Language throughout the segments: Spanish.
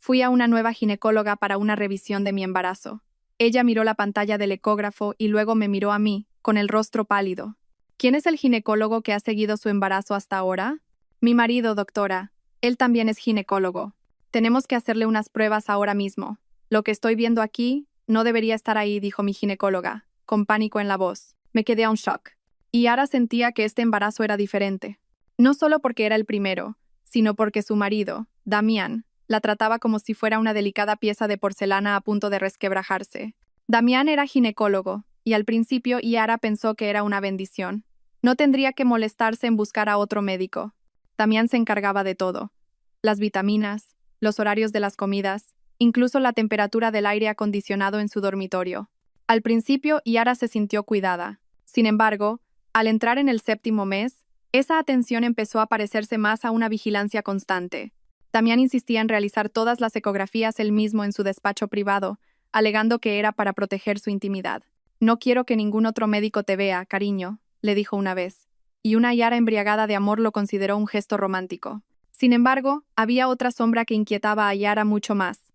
Fui a una nueva ginecóloga para una revisión de mi embarazo. Ella miró la pantalla del ecógrafo y luego me miró a mí, con el rostro pálido. ¿Quién es el ginecólogo que ha seguido su embarazo hasta ahora? Mi marido, doctora. Él también es ginecólogo. Tenemos que hacerle unas pruebas ahora mismo. Lo que estoy viendo aquí no debería estar ahí, dijo mi ginecóloga, con pánico en la voz. Me quedé a un shock. Y Yara sentía que este embarazo era diferente. No solo porque era el primero, sino porque su marido, Damián, la trataba como si fuera una delicada pieza de porcelana a punto de resquebrajarse. Damián era ginecólogo, y al principio Yara pensó que era una bendición. No tendría que molestarse en buscar a otro médico. Damián se encargaba de todo. Las vitaminas, los horarios de las comidas, incluso la temperatura del aire acondicionado en su dormitorio. Al principio Yara se sintió cuidada. Sin embargo, al entrar en el 7º mes, esa atención empezó a parecerse más a una vigilancia constante. Damián insistía en realizar todas las ecografías él mismo en su despacho privado, alegando que era para proteger su intimidad. No quiero que ningún otro médico te vea, cariño, le dijo una vez. Y una Yara embriagada de amor lo consideró un gesto romántico. Sin embargo, había otra sombra que inquietaba a Yara mucho más.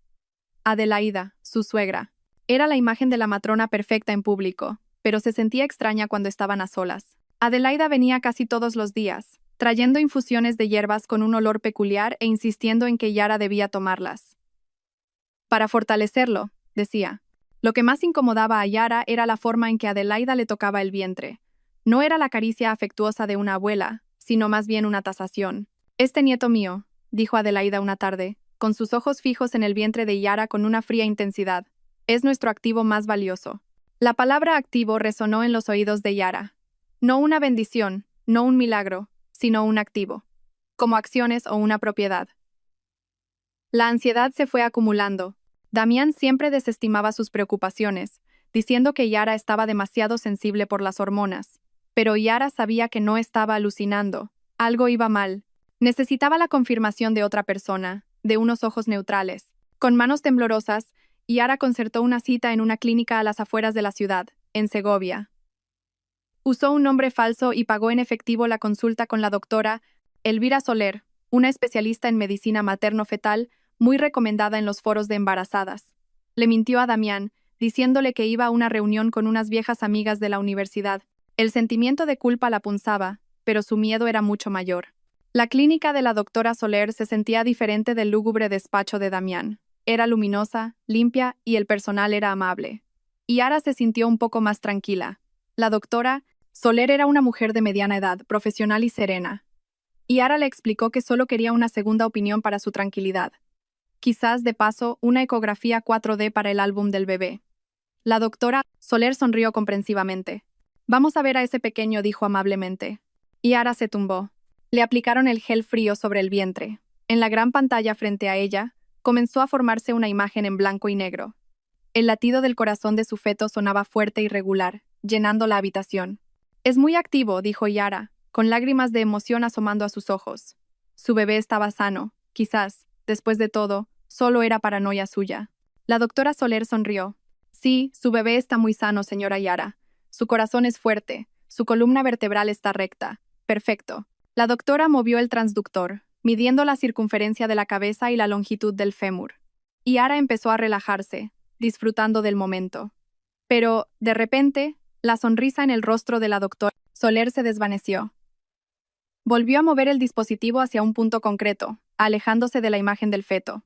Adelaida, su suegra. Era la imagen de la matrona perfecta en público, pero se sentía extraña cuando estaban a solas. Adelaida venía casi todos los días, trayendo infusiones de hierbas con un olor peculiar e insistiendo en que Yara debía tomarlas. Para fortalecerlo, decía. Lo que más incomodaba a Yara era la forma en que Adelaida le tocaba el vientre. No era la caricia afectuosa de una abuela, sino más bien una tasación. «Este nieto mío», dijo Adelaida una tarde, con sus ojos fijos en el vientre de Yara con una fría intensidad, «es nuestro activo más valioso». La palabra activo resonó en los oídos de Yara. No una bendición, no un milagro, sino un activo. Como acciones o una propiedad. La ansiedad se fue acumulando. Damián siempre desestimaba sus preocupaciones, diciendo que Yara estaba demasiado sensible por las hormonas. Pero Yara sabía que no estaba alucinando. Algo iba mal. Necesitaba la confirmación de otra persona, de unos ojos neutrales. Con manos temblorosas, Yara concertó una cita en una clínica a las afueras de la ciudad, en Segovia. Usó un nombre falso y pagó en efectivo la consulta con la doctora Elvira Soler, una especialista en medicina materno-fetal muy recomendada en los foros de embarazadas. Le mintió a Damián, diciéndole que iba a una reunión con unas viejas amigas de la universidad. El sentimiento de culpa la punzaba, pero su miedo era mucho mayor. La clínica de la doctora Soler se sentía diferente del lúgubre despacho de Damián. Era luminosa, limpia y el personal era amable. Y Yara se sintió un poco más tranquila. La doctora Soler era una mujer de mediana edad, profesional y serena. Y Yara le explicó que solo quería una segunda opinión para su tranquilidad. Quizás, de paso, una ecografía 4D para el álbum del bebé. La doctora Soler sonrió comprensivamente. «Vamos a ver a ese pequeño», dijo amablemente. Y Yara se tumbó. Le aplicaron el gel frío sobre el vientre. En la gran pantalla frente a ella, comenzó a formarse una imagen en blanco y negro. El latido del corazón de su feto sonaba fuerte y regular, llenando la habitación. «Es muy activo», dijo Yara, con lágrimas de emoción asomando a sus ojos. Su bebé estaba sano, quizás, después de todo, solo era paranoia suya. La doctora Soler sonrió. «Sí, su bebé está muy sano, señora Yara. Su corazón es fuerte, su columna vertebral está recta. Perfecto». La doctora movió el transductor, midiendo la circunferencia de la cabeza y la longitud del fémur. Y Yara empezó a relajarse, disfrutando del momento. Pero, de repente, la sonrisa en el rostro de la doctora Soler se desvaneció. Volvió a mover el dispositivo hacia un punto concreto, alejándose de la imagen del feto.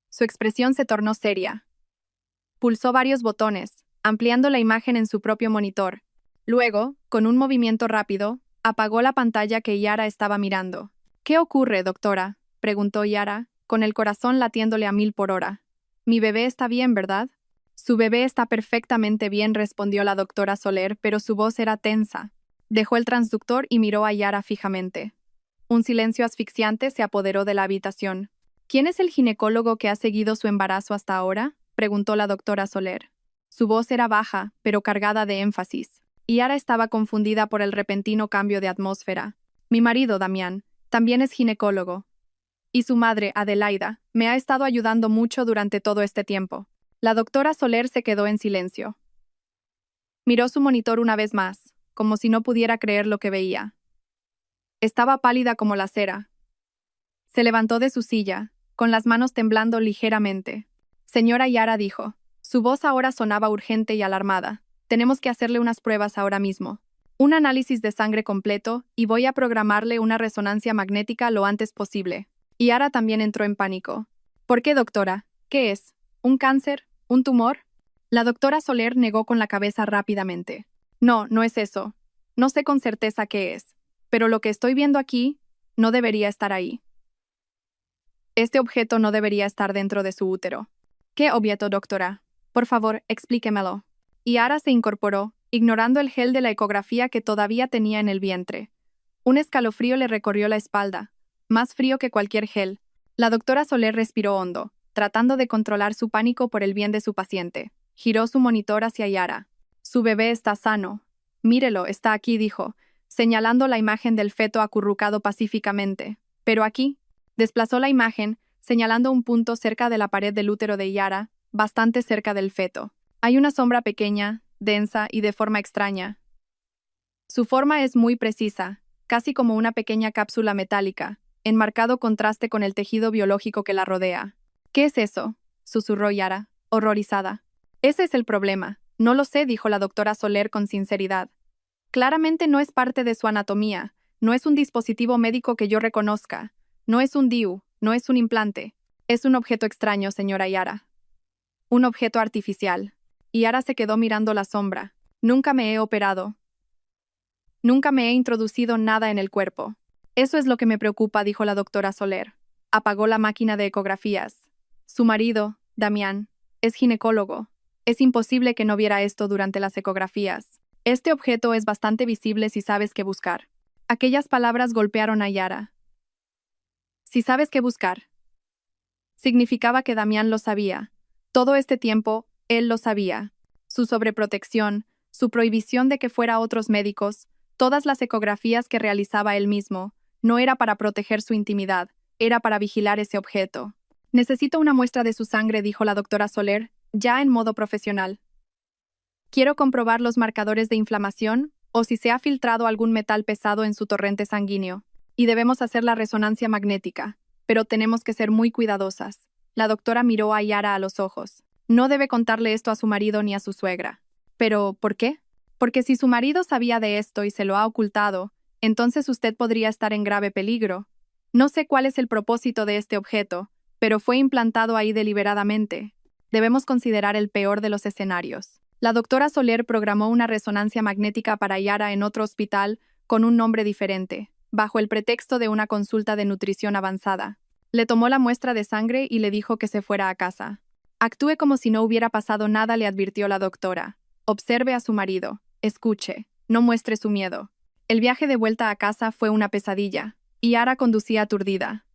Su expresión se tornó seria. Pulsó varios botones, ampliando la imagen en su propio monitor. Luego, con un movimiento rápido, apagó la pantalla que Yara estaba mirando. «¿Qué ocurre, doctora?», preguntó Yara, con el corazón latiéndole a 1000 por hora. «Mi bebé está bien, ¿verdad?». «Su bebé está perfectamente bien», respondió la doctora Soler, pero su voz era tensa. Dejó el transductor y miró a Yara fijamente. Un silencio asfixiante se apoderó de la habitación. «¿Quién es el ginecólogo que ha seguido su embarazo hasta ahora?», preguntó la doctora Soler. Su voz era baja, pero cargada de énfasis. Y Yara estaba confundida por el repentino cambio de atmósfera. «Mi marido, Damián, también es ginecólogo. Y su madre, Adelaida, me ha estado ayudando mucho durante todo este tiempo». La doctora Soler se quedó en silencio. Miró su monitor una vez más, como si no pudiera creer lo que veía. Estaba pálida como la cera. Se levantó de su silla, con las manos temblando ligeramente. Señora Yara dijo. Su voz ahora sonaba urgente y alarmada. Tenemos que hacerle unas pruebas ahora mismo. Un análisis de sangre completo y voy a programarle una resonancia magnética lo antes posible. Yara también entró en pánico. ¿Por qué, doctora? ¿Qué es? ¿Un cáncer? ¿Un tumor? La doctora Soler negó con la cabeza rápidamente. No, no es eso. No sé con certeza qué es. Pero lo que estoy viendo aquí no debería estar ahí. Este objeto no debería estar dentro de su útero. ¿Qué objeto, doctora? Por favor, explíquemelo. Yara se incorporó, ignorando el gel de la ecografía que todavía tenía en el vientre. Un escalofrío le recorrió la espalda, más frío que cualquier gel. La doctora Soler respiró hondo, tratando de controlar su pánico por el bien de su paciente. Giró su monitor hacia Yara. Su bebé está sano. Mírelo, está aquí, dijo, señalando la imagen del feto acurrucado pacíficamente. Pero aquí, desplazó la imagen, señalando un punto cerca de la pared del útero de Yara, bastante cerca del feto. Hay una sombra pequeña, densa y de forma extraña. Su forma es muy precisa, casi como una pequeña cápsula metálica, en marcado contraste con el tejido biológico que la rodea. ¿Qué es eso?, susurró Yara, horrorizada. Ese es el problema. No lo sé, dijo la doctora Soler con sinceridad. Claramente no es parte de su anatomía, no es un dispositivo médico que yo reconozca, no es un DIU, no es un implante. Es un objeto extraño, señora Yara. Un objeto artificial. Yara se quedó mirando la sombra. Nunca me he operado. Nunca me he introducido nada en el cuerpo. Eso es lo que me preocupa, dijo la doctora Soler. Apagó la máquina de ecografías. Su marido, Damián, es ginecólogo. Es imposible que no viera esto durante las ecografías. Este objeto es bastante visible si sabes qué buscar. Aquellas palabras golpearon a Yara. Si sabes qué buscar. Significaba que Damián lo sabía. Todo este tiempo, él lo sabía. Su sobreprotección, su prohibición de que fuera a otros médicos, todas las ecografías que realizaba él mismo, no era para proteger su intimidad, era para vigilar ese objeto. Necesito una muestra de su sangre, dijo la doctora Soler, ya en modo profesional. Quiero comprobar los marcadores de inflamación o si se ha filtrado algún metal pesado en su torrente sanguíneo. Y debemos hacer la resonancia magnética, pero tenemos que ser muy cuidadosas. La doctora miró a Yara a los ojos. No debe contarle esto a su marido ni a su suegra. ¿Pero por qué? Porque si su marido sabía de esto y se lo ha ocultado, entonces usted podría estar en grave peligro. No sé cuál es el propósito de este objeto, pero fue implantado ahí deliberadamente. Debemos considerar el peor de los escenarios. La doctora Soler programó una resonancia magnética para Yara en otro hospital con un nombre diferente, bajo el pretexto de una consulta de nutrición avanzada. Le tomó la muestra de sangre y le dijo que se fuera a casa. Actúe como si no hubiera pasado nada, le advirtió la doctora. Observe a su marido. Escuche. No muestre su miedo. El viaje de vuelta a casa fue una pesadilla, y Yara conducía aturdida.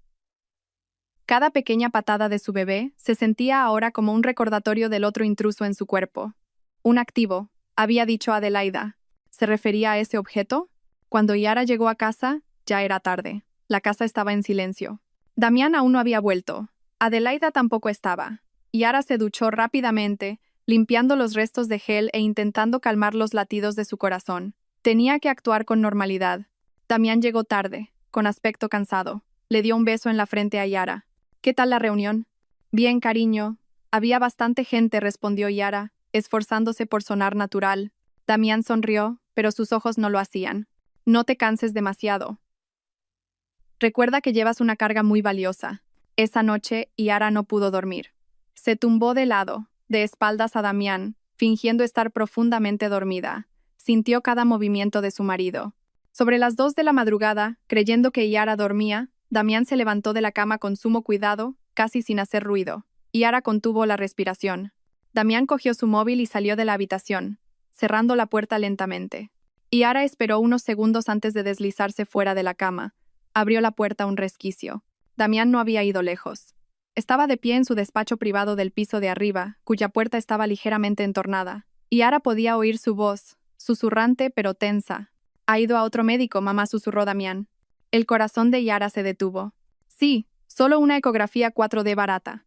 Cada pequeña patada de su bebé se sentía ahora como un recordatorio del otro intruso en su cuerpo. Un activo, había dicho Adelaida. ¿Se refería a ese objeto? Cuando Yara llegó a casa, ya era tarde. La casa estaba en silencio. Damián aún no había vuelto. Adelaida tampoco estaba. Yara se duchó rápidamente, limpiando los restos de gel e intentando calmar los latidos de su corazón. Tenía que actuar con normalidad. Damián llegó tarde, con aspecto cansado. Le dio un beso en la frente a Yara. ¿Qué tal la reunión? Bien, cariño. Había bastante gente, respondió Yara, esforzándose por sonar natural. Damián sonrió, pero sus ojos no lo hacían. No te canses demasiado. Recuerda que llevas una carga muy valiosa. Esa noche, Yara no pudo dormir. Se tumbó de lado, de espaldas a Damián, fingiendo estar profundamente dormida. Sintió cada movimiento de su marido. Sobre las 2 de la madrugada, creyendo que Yara dormía, Damián se levantó de la cama con sumo cuidado, casi sin hacer ruido. Yara contuvo la respiración. Damián cogió su móvil y salió de la habitación, cerrando la puerta lentamente. Yara esperó unos segundos antes de deslizarse fuera de la cama. Abrió la puerta un resquicio. Damián no había ido lejos. Estaba de pie en su despacho privado del piso de arriba, cuya puerta estaba ligeramente entornada. Yara podía oír su voz, susurrante pero tensa. «¿Ha ido a otro médico, mamá?», susurró Damián. El corazón de Yara se detuvo. «Sí, solo una ecografía 4D barata».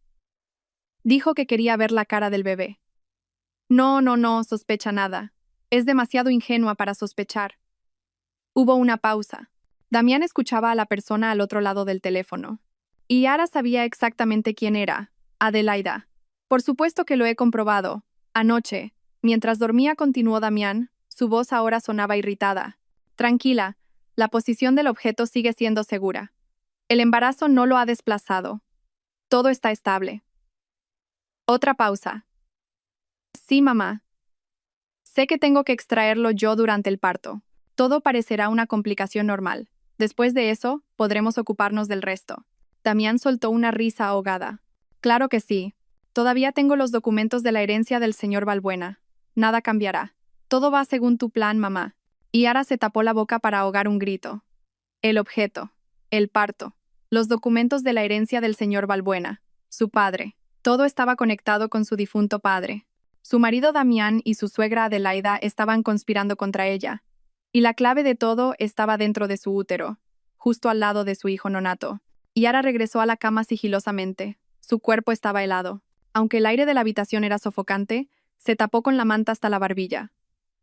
Dijo que quería ver la cara del bebé. No, sospecha nada. Es demasiado ingenua para sospechar». Hubo una pausa. Damián escuchaba a la persona al otro lado del teléfono. Y Yara sabía exactamente quién era, Adelaida. Por supuesto que lo he comprobado. Anoche, mientras dormía, continuó Damián, su voz ahora sonaba irritada. Tranquila, la posición del objeto sigue siendo segura. El embarazo no lo ha desplazado. Todo está estable. Otra pausa. Sí, mamá. Sé que tengo que extraerlo yo durante el parto. Todo parecerá una complicación normal. Después de eso, podremos ocuparnos del resto. Damián soltó una risa ahogada. Claro que sí. Todavía tengo los documentos de la herencia del señor Balbuena. Nada cambiará. Todo va según tu plan, mamá. Y Yara se tapó la boca para ahogar un grito. El objeto. El parto. Los documentos de la herencia del señor Balbuena. Su padre. Todo estaba conectado con su difunto padre. Su marido Damián y su suegra Adelaida estaban conspirando contra ella. Y la clave de todo estaba dentro de su útero, justo al lado de su hijo nonato. Yara regresó a la cama sigilosamente. Su cuerpo estaba helado. Aunque el aire de la habitación era sofocante, se tapó con la manta hasta la barbilla.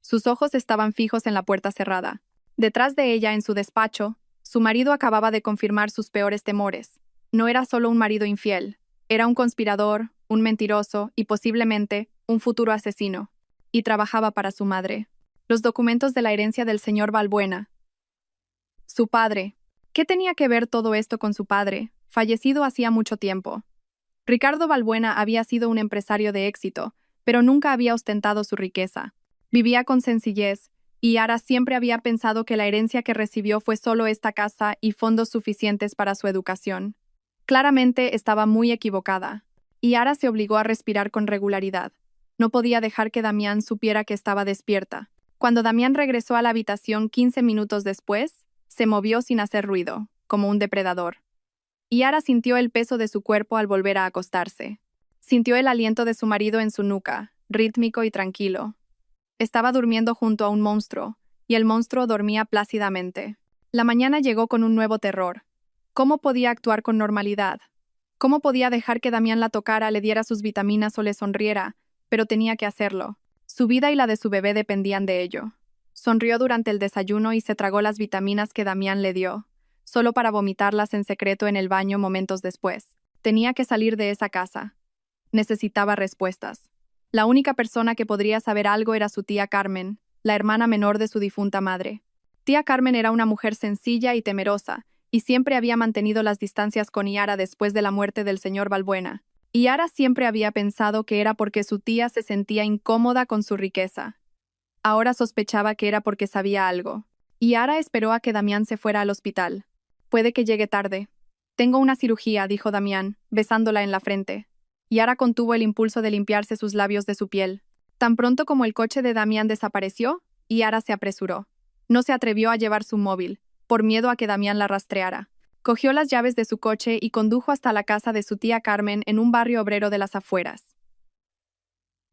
Sus ojos estaban fijos en la puerta cerrada. Detrás de ella, en su despacho, su marido acababa de confirmar sus peores temores. No era solo un marido infiel, era un conspirador, un mentiroso y posiblemente un futuro asesino. Y trabajaba para su madre. Los documentos de la herencia del señor Balbuena. Su padre. ¿Qué tenía que ver todo esto con su padre, fallecido hacía mucho tiempo? Ricardo Balbuena había sido un empresario de éxito, pero nunca había ostentado su riqueza. Vivía con sencillez, y Yara siempre había pensado que la herencia que recibió fue solo esta casa y fondos suficientes para su educación. Claramente estaba muy equivocada, y Yara se obligó a respirar con regularidad. No podía dejar que Damián supiera que estaba despierta. Cuando Damián regresó a la habitación 15 minutos después, se movió sin hacer ruido, como un depredador. Yara sintió el peso de su cuerpo al volver a acostarse. Sintió el aliento de su marido en su nuca, rítmico y tranquilo. Estaba durmiendo junto a un monstruo, y el monstruo dormía plácidamente. La mañana llegó con un nuevo terror. ¿Cómo podía actuar con normalidad? ¿Cómo podía dejar que Damián la tocara, le diera sus vitaminas o le sonriera? Pero tenía que hacerlo. Su vida y la de su bebé dependían de ello. Sonrió durante el desayuno y se tragó las vitaminas que Damián le dio, solo para vomitarlas en secreto en el baño momentos después. Tenía que salir de esa casa. Necesitaba respuestas. La única persona que podría saber algo era su tía Carmen, la hermana menor de su difunta madre. Tía Carmen era una mujer sencilla y temerosa, y siempre había mantenido las distancias con Yara después de la muerte del señor Balbuena. Y Yara siempre había pensado que era porque su tía se sentía incómoda con su riqueza. Ahora sospechaba que era porque sabía algo. Y Yara esperó a que Damián se fuera al hospital. Puede que llegue tarde. Tengo una cirugía, dijo Damián, besándola en la frente. Yara contuvo el impulso de limpiarse sus labios de su piel. Tan pronto como el coche de Damián desapareció, Yara se apresuró. No se atrevió a llevar su móvil, por miedo a que Damián la rastreara. Cogió las llaves de su coche y condujo hasta la casa de su tía Carmen en un barrio obrero de las afueras.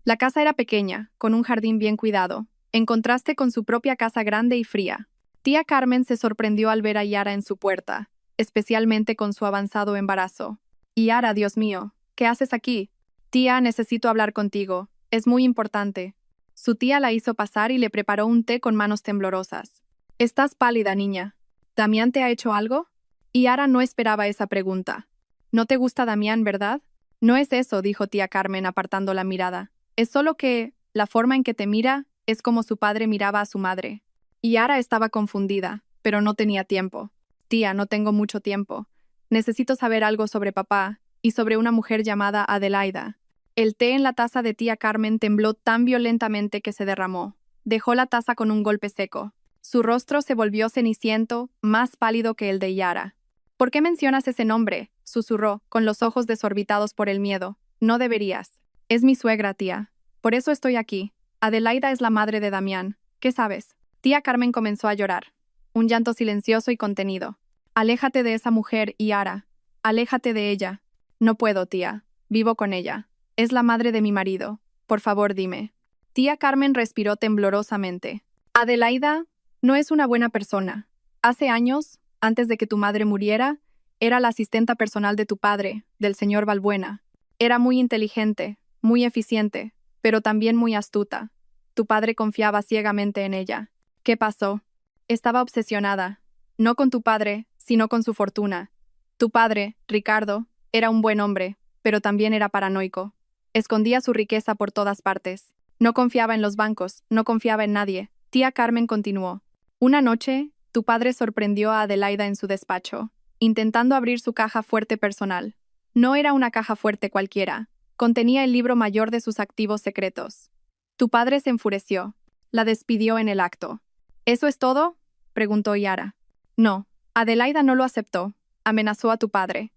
La casa era pequeña, con un jardín bien cuidado, en contraste con su propia casa grande y fría. Tía Carmen se sorprendió al ver a Yara en su puerta, especialmente con su avanzado embarazo. Yara, Dios mío, ¿qué haces aquí? Tía, necesito hablar contigo. Es muy importante. Su tía la hizo pasar y le preparó un té con manos temblorosas. Estás pálida, niña. ¿Damián te ha hecho algo? Yara no esperaba esa pregunta. No te gusta Damián, ¿verdad? No es eso, dijo tía Carmen apartando la mirada. Es solo que, la forma en que te mira, es como su padre miraba a su madre. Yara estaba confundida, pero no tenía tiempo. Tía, no tengo mucho tiempo. Necesito saber algo sobre papá y sobre una mujer llamada Adelaida. El té en la taza de tía Carmen tembló tan violentamente que se derramó. Dejó la taza con un golpe seco. Su rostro se volvió ceniciento, más pálido que el de Yara. ¿Por qué mencionas ese nombre?, susurró, con los ojos desorbitados por el miedo. No deberías. Es mi suegra, tía. Por eso estoy aquí. Adelaida es la madre de Damián. ¿Qué sabes? Tía Carmen comenzó a llorar. Un llanto silencioso y contenido. Aléjate de esa mujer, Yara. Aléjate de ella. No puedo, tía. Vivo con ella. Es la madre de mi marido. Por favor, dime. Tía Carmen respiró temblorosamente. Adelaida no es una buena persona. Hace años, antes de que tu madre muriera, era la asistenta personal de tu padre, del señor Balbuena. Era muy inteligente, muy eficiente, pero también muy astuta. Tu padre confiaba ciegamente en ella. ¿Qué pasó? Estaba obsesionada, no con tu padre, sino con su fortuna. Tu padre, Ricardo, era un buen hombre, pero también era paranoico. Escondía su riqueza por todas partes. No confiaba en los bancos, no confiaba en nadie. Tía Carmen continuó. Una noche, tu padre sorprendió a Adelaida en su despacho, intentando abrir su caja fuerte personal. No era una caja fuerte cualquiera. Contenía el libro mayor de sus activos secretos. Tu padre se enfureció. La despidió en el acto. ¿Eso es todo?, preguntó Yara. No, Adelaida no lo aceptó. Amenazó a tu padre.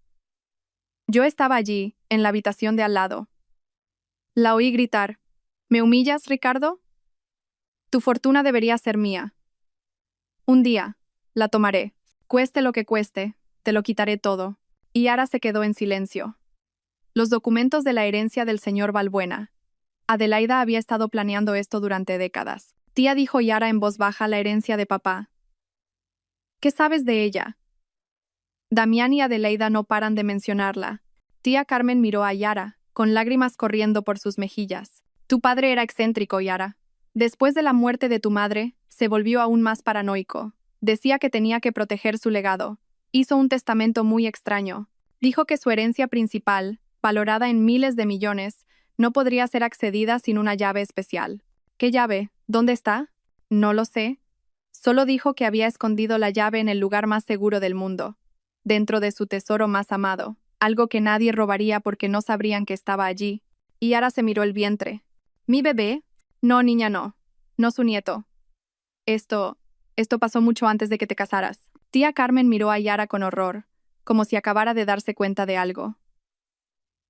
Yo estaba allí, en la habitación de al lado. La oí gritar. ¿Me humillas, Ricardo? Tu fortuna debería ser mía. Un día, la tomaré. Cueste lo que cueste, te lo quitaré todo. Y Yara se quedó en silencio. Los documentos de la herencia del señor Valbuena. Adelaida había estado planeando esto durante décadas. Tía, dijo Yara en voz baja, la herencia de papá. ¿Qué sabes de ella? Damián y Adelaida no paran de mencionarla. Tía Carmen miró a Yara, con lágrimas corriendo por sus mejillas. Tu padre era excéntrico, Yara. Después de la muerte de tu madre, se volvió aún más paranoico. Decía que tenía que proteger su legado. Hizo un testamento muy extraño. Dijo que su herencia principal, valorada en miles de millones, no podría ser accedida sin una llave especial. ¿Qué llave? ¿Dónde está? No lo sé. Solo dijo que había escondido la llave en el lugar más seguro del mundo, dentro de su tesoro más amado, algo que nadie robaría porque no sabrían que estaba allí. Y Yara se miró el vientre. ¿Mi bebé? No, niña, no. No su nieto. Esto pasó mucho antes de que te casaras. Tía Carmen miró a Yara con horror, como si acabara de darse cuenta de algo.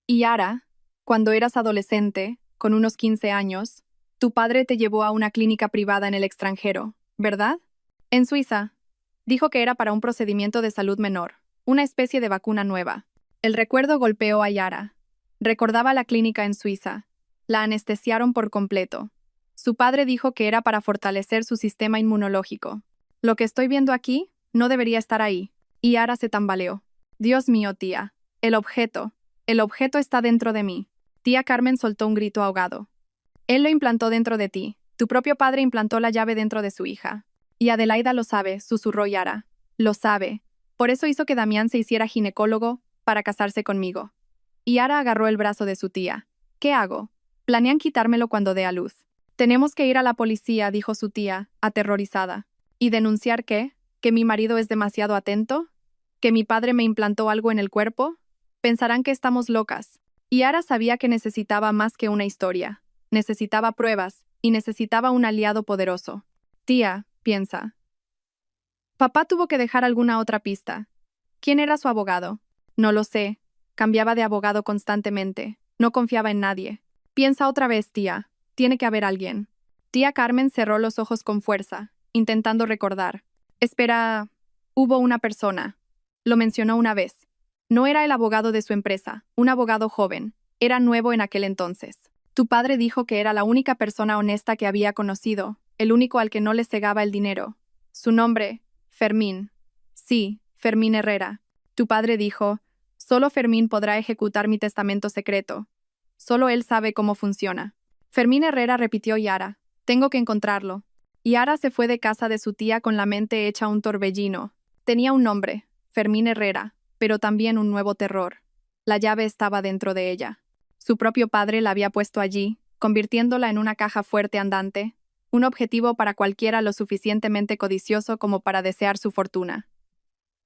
Y Yara, cuando eras adolescente, con unos 15 años, tu padre te llevó a una clínica privada en el extranjero, ¿verdad? En Suiza. Dijo que era para un procedimiento de salud menor, una especie de vacuna nueva. El recuerdo golpeó a Yara. Recordaba la clínica en Suiza. La anestesiaron por completo. Su padre dijo que era para fortalecer su sistema inmunológico. Lo que estoy viendo aquí no debería estar ahí. Y Yara se tambaleó. Dios mío, tía. El objeto está dentro de mí. Tía Carmen soltó un grito ahogado. Él lo implantó dentro de ti. Tu propio padre implantó la llave dentro de su hija. Y Adelaida lo sabe, susurró Yara. Lo sabe. Por eso hizo que Damián se hiciera ginecólogo, para casarse conmigo. Y Yara agarró el brazo de su tía. ¿Qué hago? Planean quitármelo cuando dé a luz. Tenemos que ir a la policía, dijo su tía, aterrorizada. ¿Y denunciar qué? ¿Que mi marido es demasiado atento? ¿Que mi padre me implantó algo en el cuerpo? Pensarán que estamos locas. Y Yara sabía que necesitaba más que una historia. Necesitaba pruebas, y necesitaba un aliado poderoso. Tía, piensa. Papá tuvo que dejar alguna otra pista. ¿Quién era su abogado? No lo sé. Cambiaba de abogado constantemente. No confiaba en nadie. Piensa otra vez, tía. Tiene que haber alguien. Tía Carmen cerró los ojos con fuerza, intentando recordar. Espera, hubo una persona. Lo mencionó una vez. No era el abogado de su empresa, un abogado joven. Era nuevo en aquel entonces. Tu padre dijo que era la única persona honesta que había conocido, el único al que no le cegaba el dinero. Su nombre, Fermín. Sí, Fermín Herrera. Tu padre dijo, solo Fermín podrá ejecutar mi testamento secreto. Solo él sabe cómo funciona. Fermín Herrera, repitió Yara. Tengo que encontrarlo. Yara se fue de casa de su tía con la mente hecha un torbellino. Tenía un nombre, Fermín Herrera, pero también un nuevo terror. La llave estaba dentro de ella. Su propio padre la había puesto allí, convirtiéndola en una caja fuerte andante, un objetivo para cualquiera lo suficientemente codicioso como para desear su fortuna.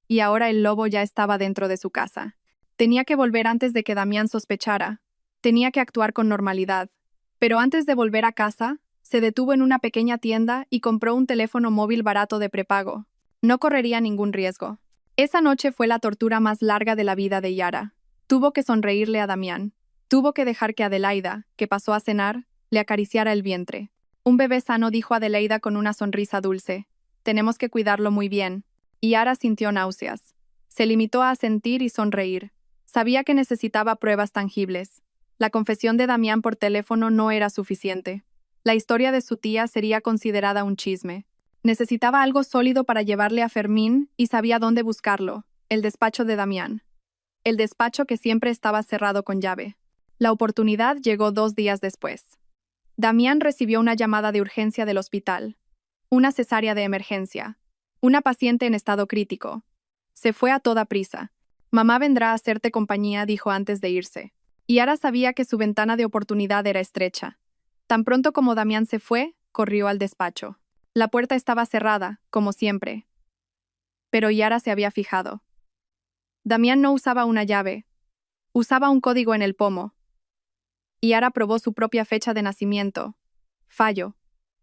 Y ahora el lobo ya estaba dentro de su casa. Tenía que volver antes de que Damián sospechara. Tenía que actuar con normalidad. Pero antes de volver a casa, se detuvo en una pequeña tienda y compró un teléfono móvil barato de prepago. No correría ningún riesgo. Esa noche fue la tortura más larga de la vida de Yara. Tuvo que sonreírle a Damián. Tuvo que dejar que Adelaida, que pasó a cenar, le acariciara el vientre. Un bebé sano, dijo Adelaida con una sonrisa dulce. Tenemos que cuidarlo muy bien. Y Yara sintió náuseas. Se limitó a asentir y sonreír. Sabía que necesitaba pruebas tangibles. La confesión de Damián por teléfono no era suficiente. La historia de su tía sería considerada un chisme. Necesitaba algo sólido para llevarle a Fermín y sabía dónde buscarlo, el despacho de Damián. El despacho que siempre estaba cerrado con llave. La oportunidad llegó 2 días después. Damián recibió una llamada de urgencia del hospital. Una cesárea de emergencia. Una paciente en estado crítico. Se fue a toda prisa. Mamá vendrá a hacerte compañía, dijo antes de irse. Yara sabía que su ventana de oportunidad era estrecha. Tan pronto como Damián se fue, corrió al despacho. La puerta estaba cerrada, como siempre. Pero Yara se había fijado. Damián no usaba una llave. Usaba un código en el pomo. Yara probó su propia fecha de nacimiento. Fallo.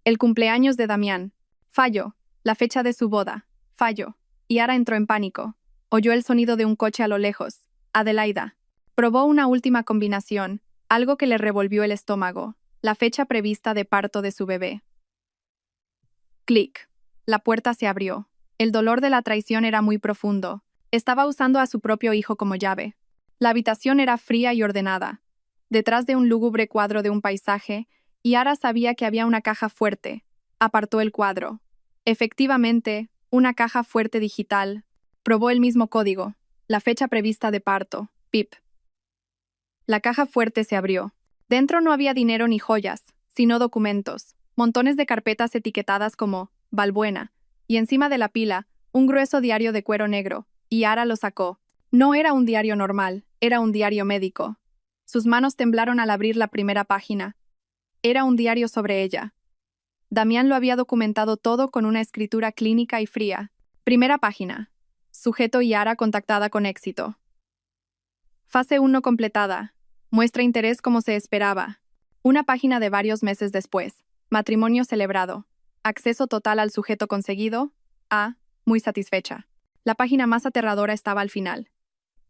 El cumpleaños de Damián. Fallo. La fecha de su boda. Fallo. Yara entró en pánico. Oyó el sonido de un coche a lo lejos. Adelaida. Probó una última combinación, algo que le revolvió el estómago. La fecha prevista de parto de su bebé. Clic. La puerta se abrió. El dolor de la traición era muy profundo. Estaba usando a su propio hijo como llave. La habitación era fría y ordenada. Detrás de un lúgubre cuadro de un paisaje, Yara sabía que había una caja fuerte. Apartó el cuadro. Efectivamente, una caja fuerte digital. Probó el mismo código. La fecha prevista de parto. Pip. La caja fuerte se abrió. Dentro no había dinero ni joyas, sino documentos, montones de carpetas etiquetadas como Valbuena, y encima de la pila, un grueso diario de cuero negro. Yara lo sacó. No era un diario normal, era un diario médico. Sus manos temblaron al abrir la primera página. Era un diario sobre ella. Damián lo había documentado todo con una escritura clínica y fría. Primera página. Sujeto Yara contactada con éxito. Fase 1 completada. Muestra interés como se esperaba. Una página de varios meses después. Matrimonio celebrado. Acceso total al sujeto conseguido. Muy satisfecha. La página más aterradora estaba al final.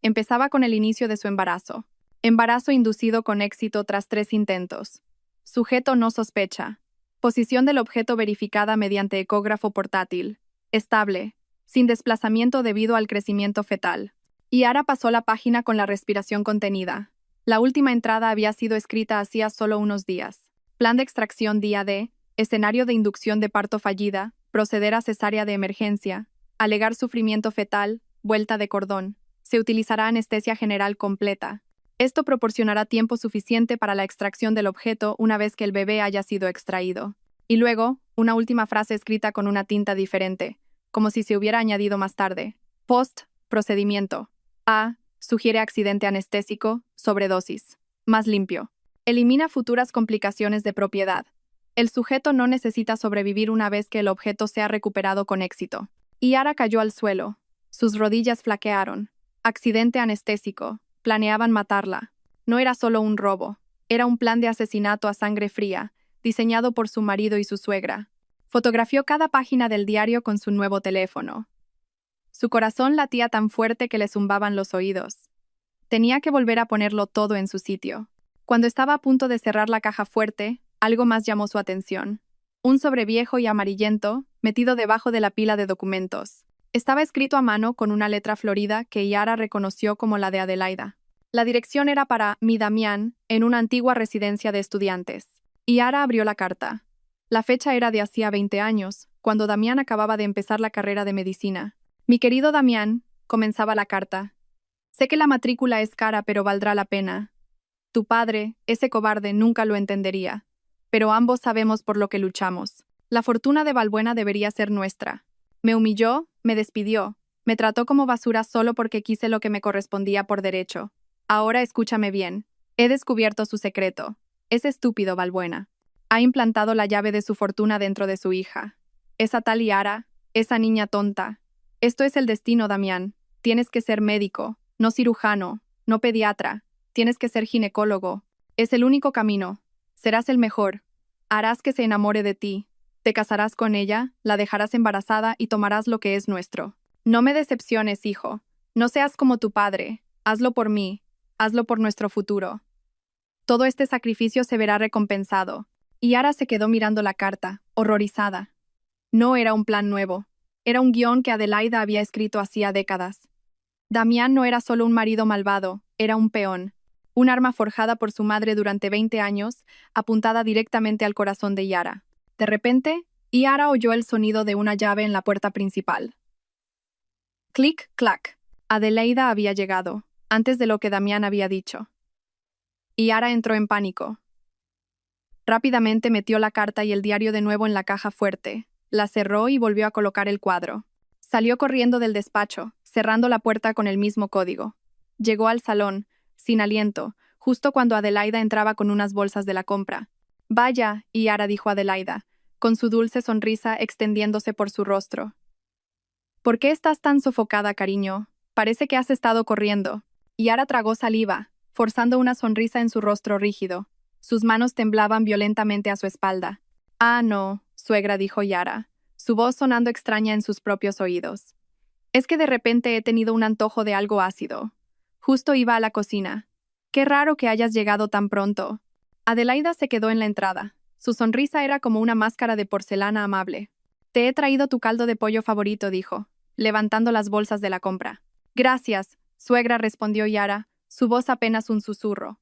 Empezaba con el inicio de su embarazo. Embarazo inducido con éxito tras 3 intentos. Sujeto no sospecha. Posición del objeto verificada mediante ecógrafo portátil. Estable. Sin desplazamiento debido al crecimiento fetal. Yara pasó la página con la respiración contenida. La última entrada había sido escrita hacía solo unos días. Plan de extracción día D, escenario de inducción de parto fallida, proceder a cesárea de emergencia, alegar sufrimiento fetal, vuelta de cordón. Se utilizará anestesia general completa. Esto proporcionará tiempo suficiente para la extracción del objeto una vez que el bebé haya sido extraído. Y luego, una última frase escrita con una tinta diferente, como si se hubiera añadido más tarde. Post, procedimiento. Sugiere accidente anestésico, sobredosis. Más limpio. Elimina futuras complicaciones de propiedad. El sujeto no necesita sobrevivir una vez que el objeto sea recuperado con éxito. Yara cayó al suelo. Sus rodillas flaquearon. Accidente anestésico. Planeaban matarla. No era solo un robo. Era un plan de asesinato a sangre fría, diseñado por su marido y su suegra. Fotografió cada página del diario con su nuevo teléfono. Su corazón latía tan fuerte que le zumbaban los oídos. Tenía que volver a ponerlo todo en su sitio. Cuando estaba a punto de cerrar la caja fuerte, algo más llamó su atención. Un sobre viejo y amarillento, metido debajo de la pila de documentos. Estaba escrito a mano con una letra florida que Yara reconoció como la de Adelaida. La dirección era para mi Damián, en una antigua residencia de estudiantes. Yara abrió la carta. La fecha era de hacía 20 años, cuando Damián acababa de empezar la carrera de medicina. Mi querido Damián, comenzaba la carta. Sé que la matrícula es cara, pero valdrá la pena. Tu padre, ese cobarde, nunca lo entendería. Pero ambos sabemos por lo que luchamos. La fortuna de Valbuena debería ser nuestra. Me humilló, me despidió, me trató como basura solo porque quise lo que me correspondía por derecho. Ahora escúchame bien. He descubierto su secreto. Es estúpido, Valbuena. Ha implantado la llave de su fortuna dentro de su hija. Esa tal Yara, esa niña tonta. Esto es el destino, Damián. Tienes que ser médico, no cirujano, no pediatra. Tienes que ser ginecólogo. Es el único camino. Serás el mejor. Harás que se enamore de ti. Te casarás con ella, la dejarás embarazada y tomarás lo que es nuestro. No me decepciones, hijo. No seas como tu padre. Hazlo por mí. Hazlo por nuestro futuro. Todo este sacrificio se verá recompensado. Yara se quedó mirando la carta, horrorizada. No era un plan nuevo. Era un guión que Adelaida había escrito hacía décadas. Damián no era solo un marido malvado, era un peón. Un arma forjada por su madre durante 20 años, apuntada directamente al corazón de Yara. De repente, Yara oyó el sonido de una llave en la puerta principal. Clic, clac. Adelaida había llegado, antes de lo que Damián había dicho. Yara entró en pánico. Rápidamente metió la carta y el diario de nuevo en la caja fuerte. La cerró y volvió a colocar el cuadro. Salió corriendo del despacho, cerrando la puerta con el mismo código. Llegó al salón, sin aliento, justo cuando Adelaida entraba con unas bolsas de la compra. «Vaya», Yara dijo Adelaida, con su dulce sonrisa extendiéndose por su rostro. «¿Por qué estás tan sofocada, cariño? Parece que has estado corriendo». Yara tragó saliva, forzando una sonrisa en su rostro rígido. Sus manos temblaban violentamente a su espalda. «Ah, no», suegra, dijo Yara, su voz sonando extraña en sus propios oídos. «Es que de repente he tenido un antojo de algo ácido. Justo iba a la cocina. Qué raro que hayas llegado tan pronto». Adelaida se quedó en la entrada. Su sonrisa era como una máscara de porcelana amable. «Te he traído tu caldo de pollo favorito», dijo, levantando las bolsas de la compra. «Gracias», suegra, respondió Yara, su voz apenas un susurro.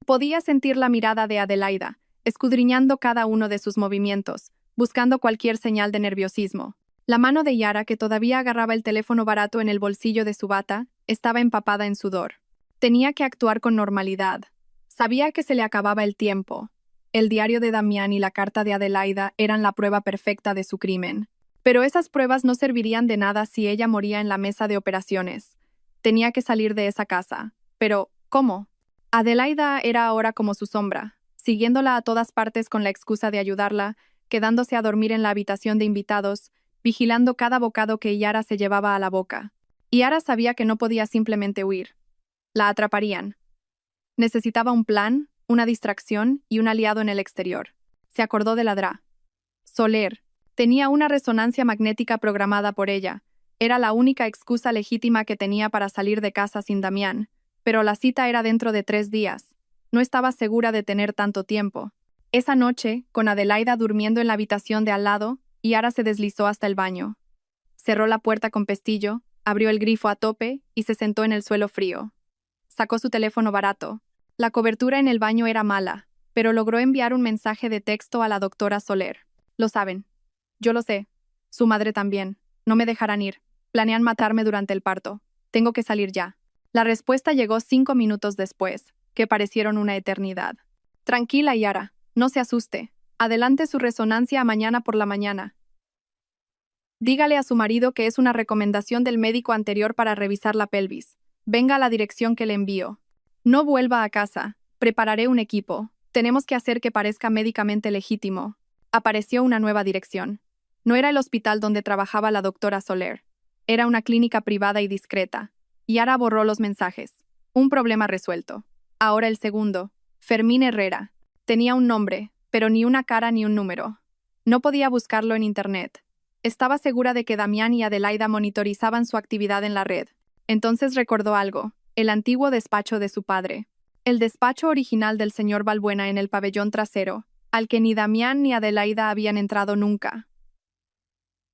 Podía sentir la mirada de Adelaida, escudriñando cada uno de sus movimientos, buscando cualquier señal de nerviosismo. La mano de Yara, que todavía agarraba el teléfono barato en el bolsillo de su bata, estaba empapada en sudor. Tenía que actuar con normalidad. Sabía que se le acababa el tiempo. El diario de Damián y la carta de Adelaida eran la prueba perfecta de su crimen. Pero esas pruebas no servirían de nada si ella moría en la mesa de operaciones. Tenía que salir de esa casa. Pero, ¿cómo? Adelaida era ahora como su sombra, siguiéndola a todas partes con la excusa de ayudarla, quedándose a dormir en la habitación de invitados, vigilando cada bocado que Yara se llevaba a la boca. Yara sabía que no podía simplemente huir. La atraparían. Necesitaba un plan, una distracción y un aliado en el exterior. Se acordó de Ladrá. Soler. Tenía una resonancia magnética programada por ella. Era la única excusa legítima que tenía para salir de casa sin Damián. Pero la cita era dentro de 3 días. No estaba segura de tener tanto tiempo. Esa noche, con Adelaida durmiendo en la habitación de al lado, Yara se deslizó hasta el baño. Cerró la puerta con pestillo, abrió el grifo a tope y se sentó en el suelo frío. Sacó su teléfono barato. La cobertura en el baño era mala, pero logró enviar un mensaje de texto a la doctora Soler. «Lo saben. Yo lo sé. Su madre también. No me dejarán ir. Planean matarme durante el parto. Tengo que salir ya». La respuesta llegó 5 minutos después, que parecieron una eternidad. «Tranquila, Yara. No se asuste. Adelante su resonancia a mañana por la mañana. Dígale a su marido que es una recomendación del médico anterior para revisar la pelvis. Venga a la dirección que le envío. No vuelva a casa. Prepararé un equipo. Tenemos que hacer que parezca médicamente legítimo». Apareció una nueva dirección. No era el hospital donde trabajaba la doctora Soler. Era una clínica privada y discreta. Yara borró los mensajes. Un problema resuelto. Ahora el segundo. Fermín Herrera. Tenía un nombre, pero ni una cara ni un número. No podía buscarlo en internet. Estaba segura de que Damián y Adelaida monitorizaban su actividad en la red. Entonces recordó algo: el antiguo despacho de su padre. El despacho original del señor Balbuena en el pabellón trasero, al que ni Damián ni Adelaida habían entrado nunca.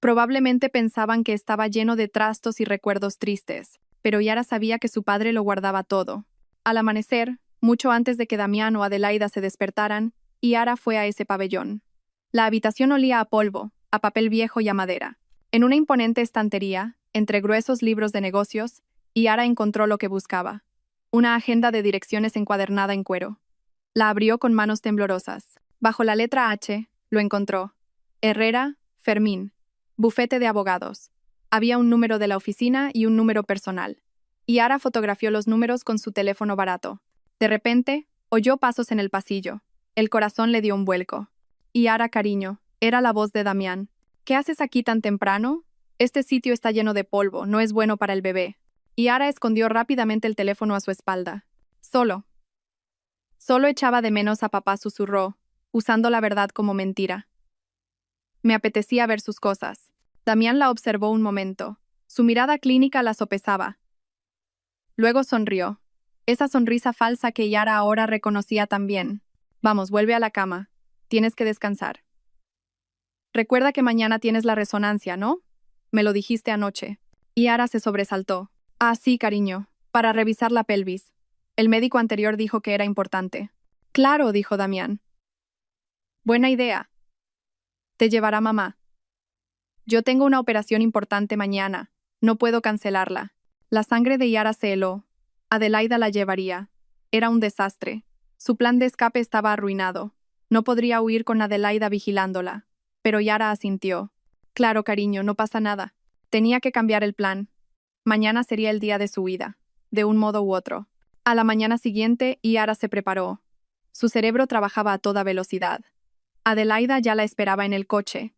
Probablemente pensaban que estaba lleno de trastos y recuerdos tristes, pero Yara sabía que su padre lo guardaba todo. Al amanecer, mucho antes de que Damián o Adelaida se despertaran, Yara fue a ese pabellón. La habitación olía a polvo, a papel viejo y a madera. En una imponente estantería, entre gruesos libros de negocios, Yara encontró lo que buscaba: una agenda de direcciones encuadernada en cuero. La abrió con manos temblorosas. Bajo la letra H, lo encontró: Herrera, Fermín, bufete de abogados. Había un número de la oficina y un número personal. Yara fotografió los números con su teléfono barato. De repente, oyó pasos en el pasillo. El corazón le dio un vuelco. «Yara, cariño», era la voz de Damián. «¿Qué haces aquí tan temprano? Este sitio está lleno de polvo, no es bueno para el bebé». Yara escondió rápidamente el teléfono a su espalda. Solo echaba de menos a papá», susurró, usando la verdad como mentira. «Me apetecía ver sus cosas». Damián la observó un momento. Su mirada clínica la sopesaba. Luego sonrió. Esa sonrisa falsa que Yara ahora reconocía tan bien. «Vamos, vuelve a la cama. Tienes que descansar. Recuerda que mañana tienes la resonancia, ¿no? Me lo dijiste anoche». Yara se sobresaltó. «Ah, sí, cariño. Para revisar la pelvis. El médico anterior dijo que era importante». «Claro», dijo Damián. «Buena idea. Te llevará mamá. Yo tengo una operación importante mañana. No puedo cancelarla». La sangre de Yara se heló. Adelaida la llevaría. Era un desastre. Su plan de escape estaba arruinado. No podría huir con Adelaida vigilándola. Pero Yara asintió. «Claro, cariño, no pasa nada. Tenía que cambiar el plan. Mañana sería el día de su huida, de un modo u otro. A la mañana siguiente, Yara se preparó. Su cerebro trabajaba a toda velocidad. Adelaida ya la esperaba en el coche.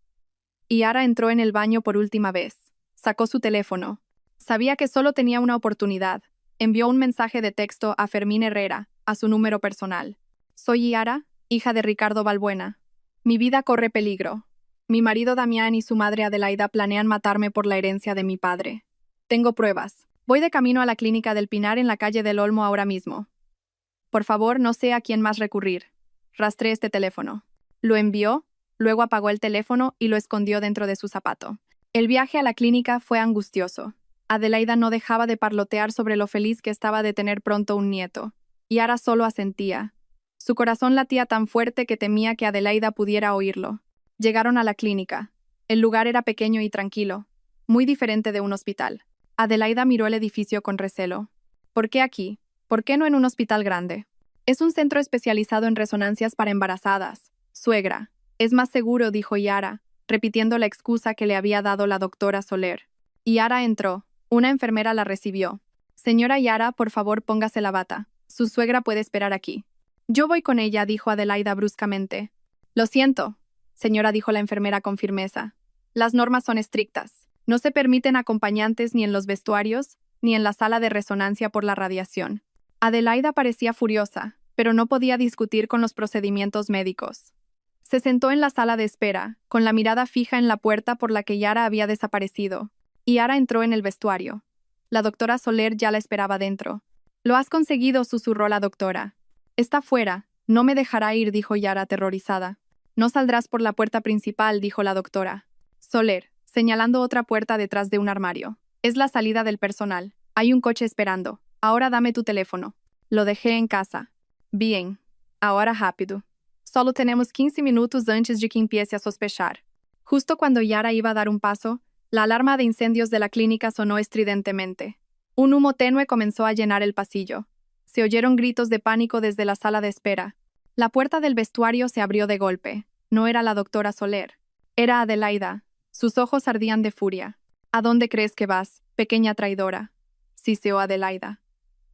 Yara entró en el baño por última vez. Sacó su teléfono. Sabía que solo tenía una oportunidad. Envió un mensaje de texto a Fermín Herrera, a su número personal. Soy Yara, hija de Ricardo Balbuena. Mi vida corre peligro. Mi marido Damián y su madre Adelaida planean matarme por la herencia de mi padre. Tengo pruebas. Voy de camino a la clínica del Pinar en la calle del Olmo ahora mismo. Por favor, no sé a quién más recurrir. Rastré este teléfono. Lo envió, luego apagó el teléfono y lo escondió dentro de su zapato. El viaje a la clínica fue angustioso. Adelaida no dejaba de parlotear sobre lo feliz que estaba de tener pronto un nieto. Yara solo asentía. Su corazón latía tan fuerte que temía que Adelaida pudiera oírlo. Llegaron a la clínica. El lugar era pequeño y tranquilo, muy diferente de un hospital. Adelaida miró el edificio con recelo. ¿Por qué aquí? ¿Por qué no en un hospital grande? Es un centro especializado en resonancias para embarazadas. Suegra. Es más seguro, dijo Yara, repitiendo la excusa que le había dado la doctora Soler. Yara entró. Una enfermera la recibió. Señora Yara, por favor, póngase la bata. Su suegra puede esperar aquí. Yo voy con ella, dijo Adelaida bruscamente. Lo siento, señora, dijo la enfermera con firmeza. Las normas son estrictas. No se permiten acompañantes ni en los vestuarios, ni en la sala de resonancia por la radiación. Adelaida parecía furiosa, pero no podía discutir con los procedimientos médicos. Se sentó en la sala de espera, con la mirada fija en la puerta por la que Yara había desaparecido. Yara entró en el vestuario. La doctora Soler ya la esperaba dentro. Lo has conseguido, susurró la doctora. Está fuera. No me dejará ir, dijo Yara aterrorizada. No saldrás por la puerta principal, dijo la doctora. Soler, señalando otra puerta detrás de un armario. Es la salida del personal. Hay un coche esperando. Ahora dame tu teléfono. Lo dejé en casa. Bien. Ahora rápido. Solo tenemos 15 minutos antes de que empiece a sospechar. Justo cuando Yara iba a dar un paso, la alarma de incendios de la clínica sonó estridentemente. Un humo tenue comenzó a llenar el pasillo. Se oyeron gritos de pánico desde la sala de espera. La puerta del vestuario se abrió de golpe. No era la doctora Soler. Era Adelaida. Sus ojos ardían de furia. ¿A dónde crees que vas, pequeña traidora?, siseó Adelaida.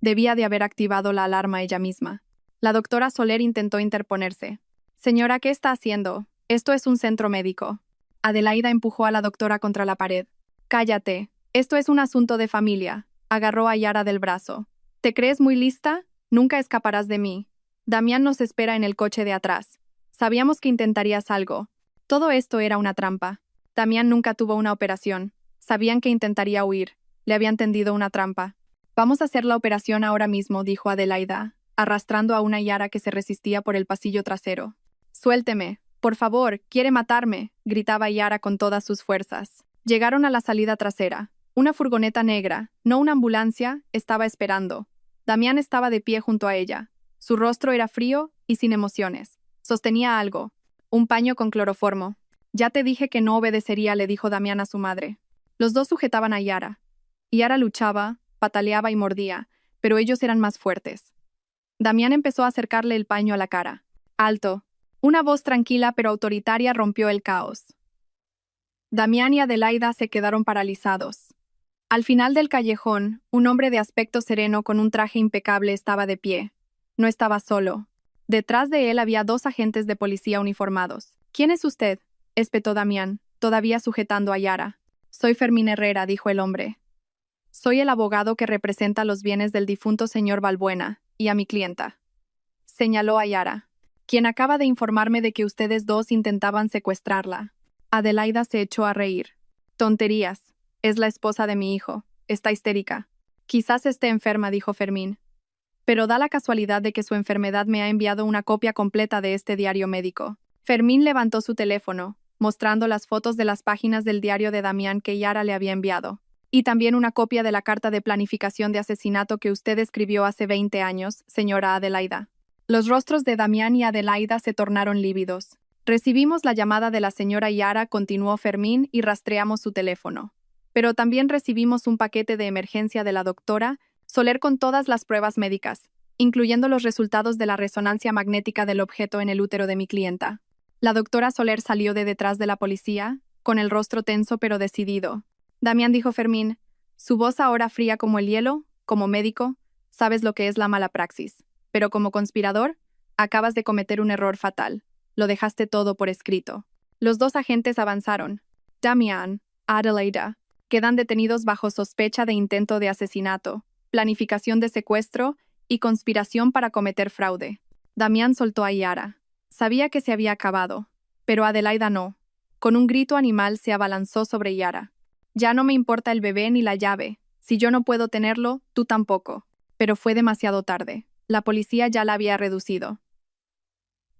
Debía de haber activado la alarma ella misma. La doctora Soler intentó interponerse. Señora, ¿qué está haciendo? Esto es un centro médico. Adelaida empujó a la doctora contra la pared. Cállate. Esto es un asunto de familia. Agarró a Yara del brazo. ¿Te crees muy lista? Nunca escaparás de mí. Damián nos espera en el coche de atrás. Sabíamos que intentarías algo. Todo esto era una trampa. Damián nunca tuvo una operación. Sabían que intentaría huir. Le habían tendido una trampa. Vamos a hacer la operación ahora mismo, dijo Adelaida, arrastrando a una Yara que se resistía por el pasillo trasero. Suélteme. Por favor, quiere matarme, gritaba Yara con todas sus fuerzas. Llegaron a la salida trasera. Una furgoneta negra, no una ambulancia, estaba esperando. Damián estaba de pie junto a ella. Su rostro era frío y sin emociones. Sostenía algo. Un paño con cloroformo. Ya te dije que no obedecería, le dijo Damián a su madre. Los dos sujetaban a Yara. Yara luchaba, pataleaba y mordía, pero ellos eran más fuertes. Damián empezó a acercarle el paño a la cara. Alto. Una voz tranquila pero autoritaria rompió el caos. Damián y Adelaida se quedaron paralizados. Al final del callejón, un hombre de aspecto sereno con un traje impecable estaba de pie. No estaba solo. Detrás de él había 2 agentes de policía uniformados. ¿Quién es usted?, espetó Damián, todavía sujetando a Yara. Soy Fermín Herrera, dijo el hombre. Soy el abogado que representa los bienes del difunto señor Balbuena, y a mi clienta. Señaló a Yara, quien acaba de informarme de que ustedes 2 intentaban secuestrarla. Adelaida se echó a reír. Tonterías. Es la esposa de mi hijo. Está histérica. Quizás esté enferma, dijo Fermín. Pero da la casualidad de que su enfermedad me ha enviado una copia completa de este diario médico. Fermín levantó su teléfono, mostrando las fotos de las páginas del diario de Damián que Yara le había enviado, y también una copia de la carta de planificación de asesinato que usted escribió hace 20 años, señora Adelaida. Los rostros de Damián y Adelaida se tornaron lívidos. Recibimos la llamada de la señora Yara, continuó Fermín, y rastreamos su teléfono. Pero también recibimos un paquete de emergencia de la doctora Soler con todas las pruebas médicas, incluyendo los resultados de la resonancia magnética del objeto en el útero de mi clienta. La doctora Soler salió de detrás de la policía, con el rostro tenso pero decidido. Damián, dijo Fermín, su voz ahora fría como el hielo. Como médico, sabes lo que es la mala praxis. Pero como conspirador, acabas de cometer un error fatal. Lo dejaste todo por escrito. Los dos agentes avanzaron. Damián, Adelaida, quedan detenidos bajo sospecha de intento de asesinato, planificación de secuestro y conspiración para cometer fraude. Damián soltó a Yara. Sabía que se había acabado, pero Adelaida no. Con un grito animal se abalanzó sobre Yara. Ya no me importa el bebé ni la llave. Si yo no puedo tenerlo, tú tampoco. Pero fue demasiado tarde. La policía ya la había reducido.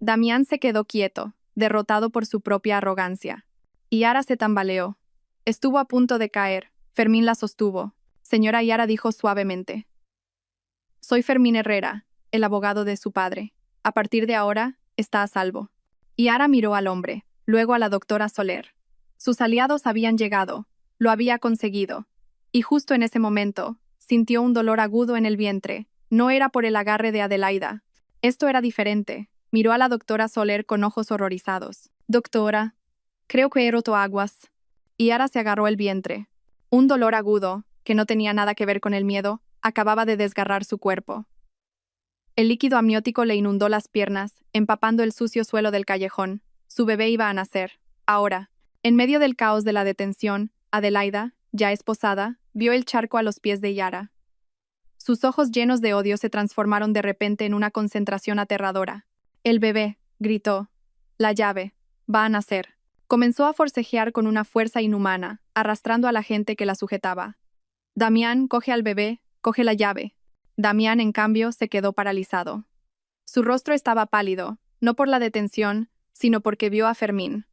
Damián se quedó quieto, derrotado por su propia arrogancia. Yara se tambaleó. Estuvo a punto de caer. Fermín la sostuvo. Señora Yara, dijo suavemente. Soy Fermín Herrera, el abogado de su padre. A partir de ahora, está a salvo. Yara miró al hombre, luego a la doctora Soler. Sus aliados habían llegado. Lo había conseguido. Y justo en ese momento, sintió un dolor agudo en el vientre. No era por el agarre de Adelaida. Esto era diferente. Miró a la doctora Soler con ojos horrorizados. Doctora, creo que he roto aguas. Yara se agarró el vientre. Un dolor agudo, que no tenía nada que ver con el miedo, acababa de desgarrar su cuerpo. El líquido amniótico le inundó las piernas, empapando el sucio suelo del callejón. Su bebé iba a nacer. Ahora, en medio del caos de la detención, Adelaida, ya esposada, vio el charco a los pies de Yara. Sus ojos llenos de odio se transformaron de repente en una concentración aterradora. El bebé, gritó. La llave. Va a nacer. Comenzó a forcejear con una fuerza inhumana, arrastrando a la gente que la sujetaba. Damián, coge al bebé, coge la llave. Damián, en cambio, se quedó paralizado. Su rostro estaba pálido, no por la detención, sino porque vio a Fermín.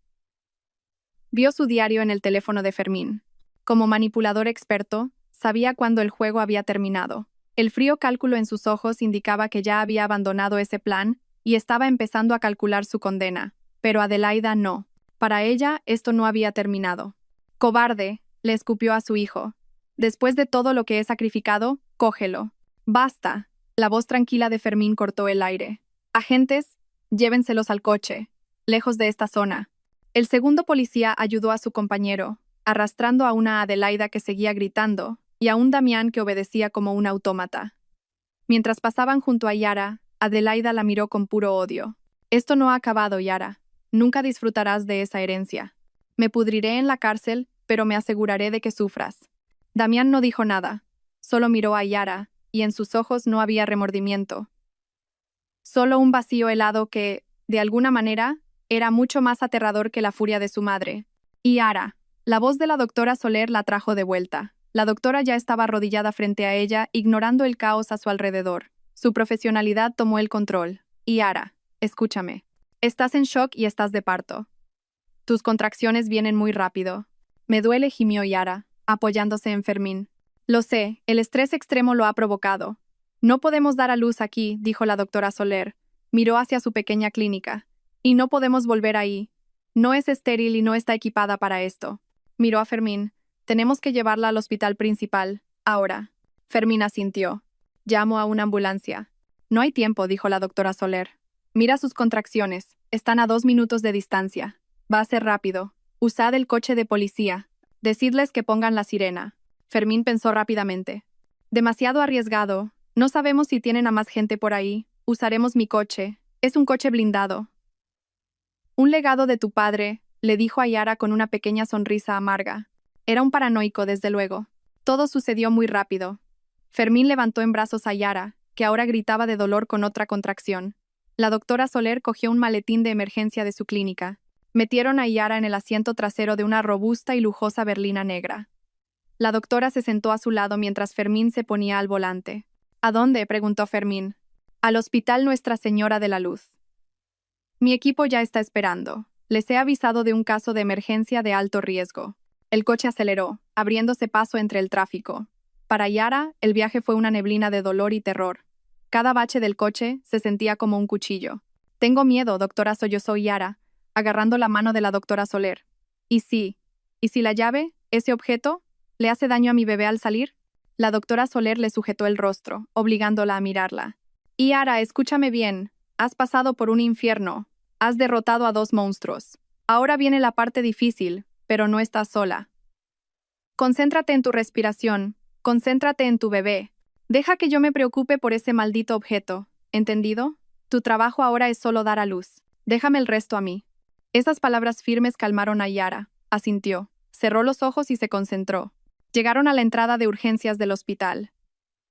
Vio su diario en el teléfono de Fermín. Como manipulador experto, sabía cuándo el juego había terminado. El frío cálculo en sus ojos indicaba que ya había abandonado ese plan y estaba empezando a calcular su condena. Pero Adelaida no. Para ella, esto no había terminado. Cobarde, le escupió a su hijo. Después de todo lo que he sacrificado, cógelo. Basta. La voz tranquila de Fermín cortó el aire. Agentes, llévenselos al coche, lejos de esta zona. El segundo policía ayudó a su compañero, arrastrando a una Adelaida que seguía gritando, y a un Damián que obedecía como un autómata. Mientras pasaban junto a Yara, Adelaida la miró con puro odio. Esto no ha acabado, Yara. Nunca disfrutarás de esa herencia. Me pudriré en la cárcel, pero me aseguraré de que sufras. Damián no dijo nada. Solo miró a Yara, y en sus ojos no había remordimiento. Solo un vacío helado que, de alguna manera, era mucho más aterrador que la furia de su madre. Yara. La voz de la doctora Soler la trajo de vuelta. La doctora ya estaba arrodillada frente a ella, ignorando el caos a su alrededor. Su profesionalidad tomó el control. Yara, escúchame. Estás en shock y estás de parto. Tus contracciones vienen muy rápido. Me duele, gimió Yara, apoyándose en Fermín. Lo sé, el estrés extremo lo ha provocado. No podemos dar a luz aquí, dijo la doctora Soler. Miró hacia su pequeña clínica. Y no podemos volver ahí. No es estéril y no está equipada para esto. Miró a Fermín. Tenemos que llevarla al hospital principal, ahora. Fermín asintió. Llamo a una ambulancia. No hay tiempo, dijo la doctora Soler. Mira sus contracciones. Están a 2 minutos de distancia. Va a ser rápido. Usad el coche de policía. Decidles que pongan la sirena. Fermín pensó rápidamente. Demasiado arriesgado. No sabemos si tienen a más gente por ahí. Usaremos mi coche. Es un coche blindado. Un legado de tu padre, le dijo a Yara con una pequeña sonrisa amarga. Era un paranoico, desde luego. Todo sucedió muy rápido. Fermín levantó en brazos a Yara, que ahora gritaba de dolor con otra contracción. La doctora Soler cogió un maletín de emergencia de su clínica. Metieron a Yara en el asiento trasero de una robusta y lujosa berlina negra. La doctora se sentó a su lado mientras Fermín se ponía al volante. ¿A dónde?, preguntó Fermín. Al Hospital Nuestra Señora de la Luz. Mi equipo ya está esperando. Les he avisado de un caso de emergencia de alto riesgo. El coche aceleró, abriéndose paso entre el tráfico. Para Yara, el viaje fue una neblina de dolor y terror. Cada bache del coche se sentía como un cuchillo. Tengo miedo, doctora, sollozó Yara, agarrando la mano de la doctora Soler. ¿Y si la llave, ese objeto, le hace daño a mi bebé al salir? La doctora Soler le sujetó el rostro, obligándola a mirarla. Yara, escúchame bien. Has pasado por un infierno. Has derrotado a 2 monstruos. Ahora viene la parte difícil, pero no estás sola. Concéntrate en tu respiración. Concéntrate en tu bebé. Deja que yo me preocupe por ese maldito objeto. ¿Entendido? Tu trabajo ahora es solo dar a luz. Déjame el resto a mí. Esas palabras firmes calmaron a Yara. Asintió. Cerró los ojos y se concentró. Llegaron a la entrada de urgencias del hospital.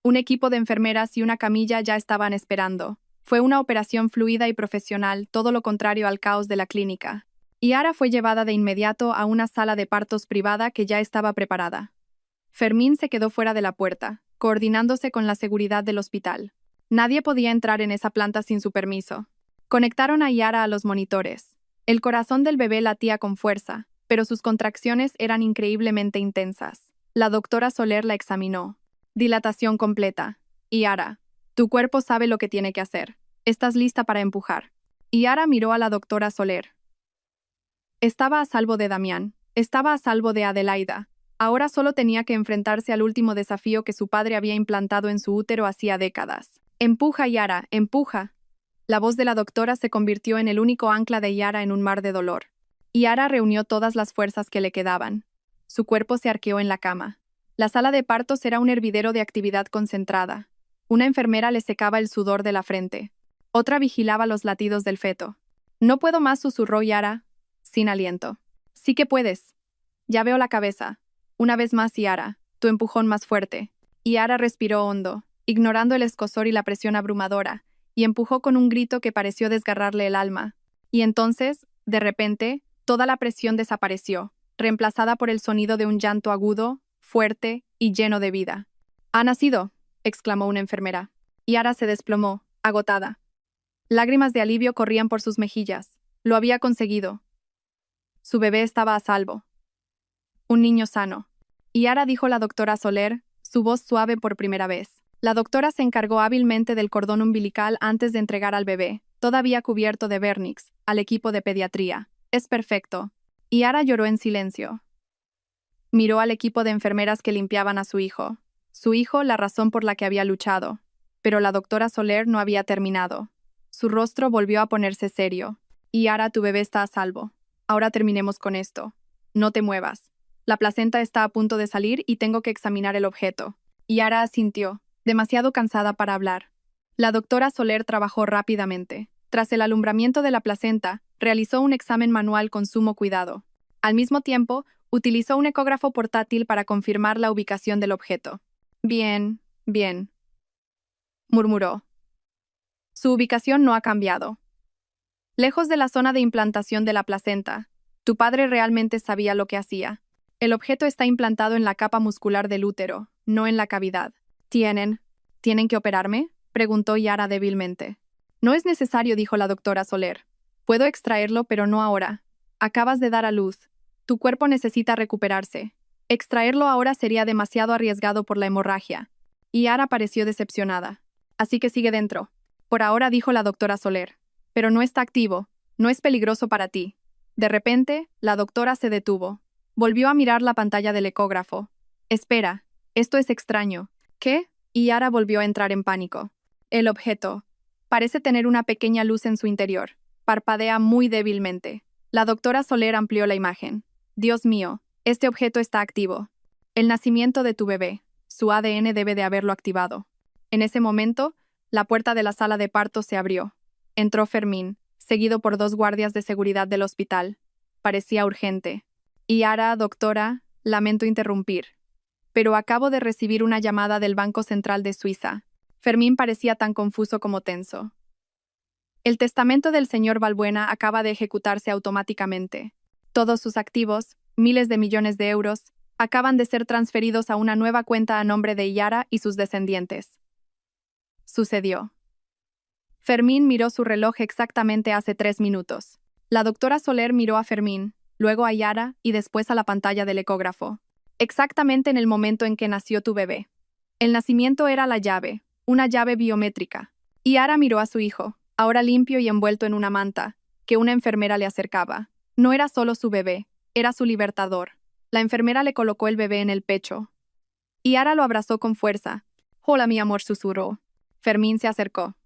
Un equipo de enfermeras y una camilla ya estaban esperando. Fue una operación fluida y profesional, todo lo contrario al caos de la clínica. Yara fue llevada de inmediato a una sala de partos privada que ya estaba preparada. Fermín se quedó fuera de la puerta, coordinándose con la seguridad del hospital. Nadie podía entrar en esa planta sin su permiso. Conectaron a Yara a los monitores. El corazón del bebé latía con fuerza, pero sus contracciones eran increíblemente intensas. La doctora Soler la examinó. Dilatación completa. Yara, tu cuerpo sabe lo que tiene que hacer. Estás lista para empujar. Yara miró a la doctora Soler. Estaba a salvo de Damián. Estaba a salvo de Adelaida. Ahora solo tenía que enfrentarse al último desafío que su padre había implantado en su útero hacía décadas. Empuja, Yara, empuja. La voz de la doctora se convirtió en el único ancla de Yara en un mar de dolor. Yara reunió todas las fuerzas que le quedaban. Su cuerpo se arqueó en la cama. La sala de partos era un hervidero de actividad concentrada. Una enfermera le secaba el sudor de la frente. Otra vigilaba los latidos del feto. No puedo más, susurró Yara, sin aliento. Sí que puedes. Ya veo la cabeza. Una vez más, Yara, tu empujón más fuerte. Yara respiró hondo, ignorando el escozor y la presión abrumadora, y empujó con un grito que pareció desgarrarle el alma. Y entonces, de repente, toda la presión desapareció, reemplazada por el sonido de un llanto agudo, fuerte y lleno de vida. «Ha nacido», exclamó una enfermera. Yara se desplomó, agotada. Lágrimas de alivio corrían por sus mejillas. Lo había conseguido. Su bebé estaba a salvo. Un niño sano. Yara, dijo la doctora Soler, su voz suave por primera vez. La doctora se encargó hábilmente del cordón umbilical antes de entregar al bebé, todavía cubierto de vernix, al equipo de pediatría. Es perfecto. Yara lloró en silencio. Miró al equipo de enfermeras que limpiaban a su hijo. Su hijo, la razón por la que había luchado. Pero la doctora Soler no había terminado. Su rostro volvió a ponerse serio. Yara, tu bebé está a salvo. Ahora terminemos con esto. No te muevas. La placenta está a punto de salir y tengo que examinar el objeto. Yara asintió, demasiado cansada para hablar. La doctora Soler trabajó rápidamente. Tras el alumbramiento de la placenta, realizó un examen manual con sumo cuidado. Al mismo tiempo, utilizó un ecógrafo portátil para confirmar la ubicación del objeto. Bien, bien, murmuró. Su ubicación no ha cambiado. Lejos de la zona de implantación de la placenta, tu padre realmente sabía lo que hacía. El objeto está implantado en la capa muscular del útero, no en la cavidad. ¿Tienen que operarme?, preguntó Yara débilmente. No es necesario, dijo la doctora Soler. Puedo extraerlo, pero no ahora. Acabas de dar a luz. Tu cuerpo necesita recuperarse. Extraerlo ahora sería demasiado arriesgado por la hemorragia. Yara pareció decepcionada. Así que sigue dentro. Por ahora, dijo la doctora Soler. Pero no está activo. No es peligroso para ti. De repente, la doctora se detuvo. Volvió a mirar la pantalla del ecógrafo. Espera, esto es extraño. ¿Qué? Yara volvió a entrar en pánico. El objeto. Parece tener una pequeña luz en su interior. Parpadea muy débilmente. La doctora Soler amplió la imagen. Dios mío, este objeto está activo. El nacimiento de tu bebé. Su ADN debe de haberlo activado. En ese momento, la puerta de la sala de parto se abrió. Entró Fermín, seguido por 2 guardias de seguridad del hospital. Parecía urgente. Yara, doctora, lamento interrumpir. Pero acabo de recibir una llamada del Banco Central de Suiza. Fermín parecía tan confuso como tenso. El testamento del señor Balbuena acaba de ejecutarse automáticamente. Todos sus activos, miles de millones de euros, acaban de ser transferidos a una nueva cuenta a nombre de Yara y sus descendientes. Sucedió. Fermín miró su reloj exactamente hace 3 minutos. La doctora Soler miró a Fermín, luego a Yara y después a la pantalla del ecógrafo. Exactamente en el momento en que nació tu bebé. El nacimiento era la llave, una llave biométrica. Yara miró a su hijo, ahora limpio y envuelto en una manta, que una enfermera le acercaba. No era solo su bebé, era su libertador. La enfermera le colocó el bebé en el pecho. Yara lo abrazó con fuerza. «Hola, mi amor», susurró. Fermín se acercó.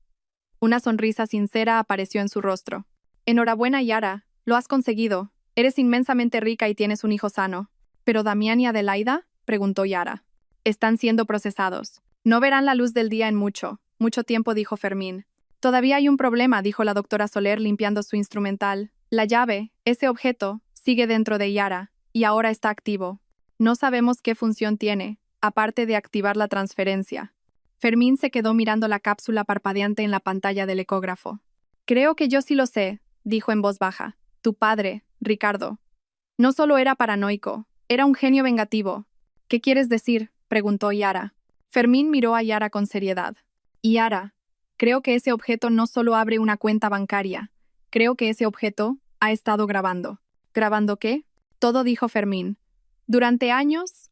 Una sonrisa sincera apareció en su rostro. «Enhorabuena, Yara, lo has conseguido. Eres inmensamente rica y tienes un hijo sano». ¿Pero Damián y Adelaida? Preguntó Yara. Están siendo procesados. No verán la luz del día en mucho tiempo, dijo Fermín. Todavía hay un problema, dijo la doctora Soler limpiando su instrumental. La llave, ese objeto, sigue dentro de Yara, y ahora está activo. No sabemos qué función tiene, aparte de activar la transferencia. Fermín se quedó mirando la cápsula parpadeante en la pantalla del ecógrafo. Creo que yo sí lo sé, dijo en voz baja. Tu padre, Ricardo. No solo era paranoico, era un genio vengativo. ¿Qué quieres decir?, preguntó Yara. Fermín miró a Yara con seriedad. Yara, creo que ese objeto no solo abre una cuenta bancaria. Creo que ese objeto ha estado grabando. ¿Grabando qué? Todo, dijo Fermín. Durante años,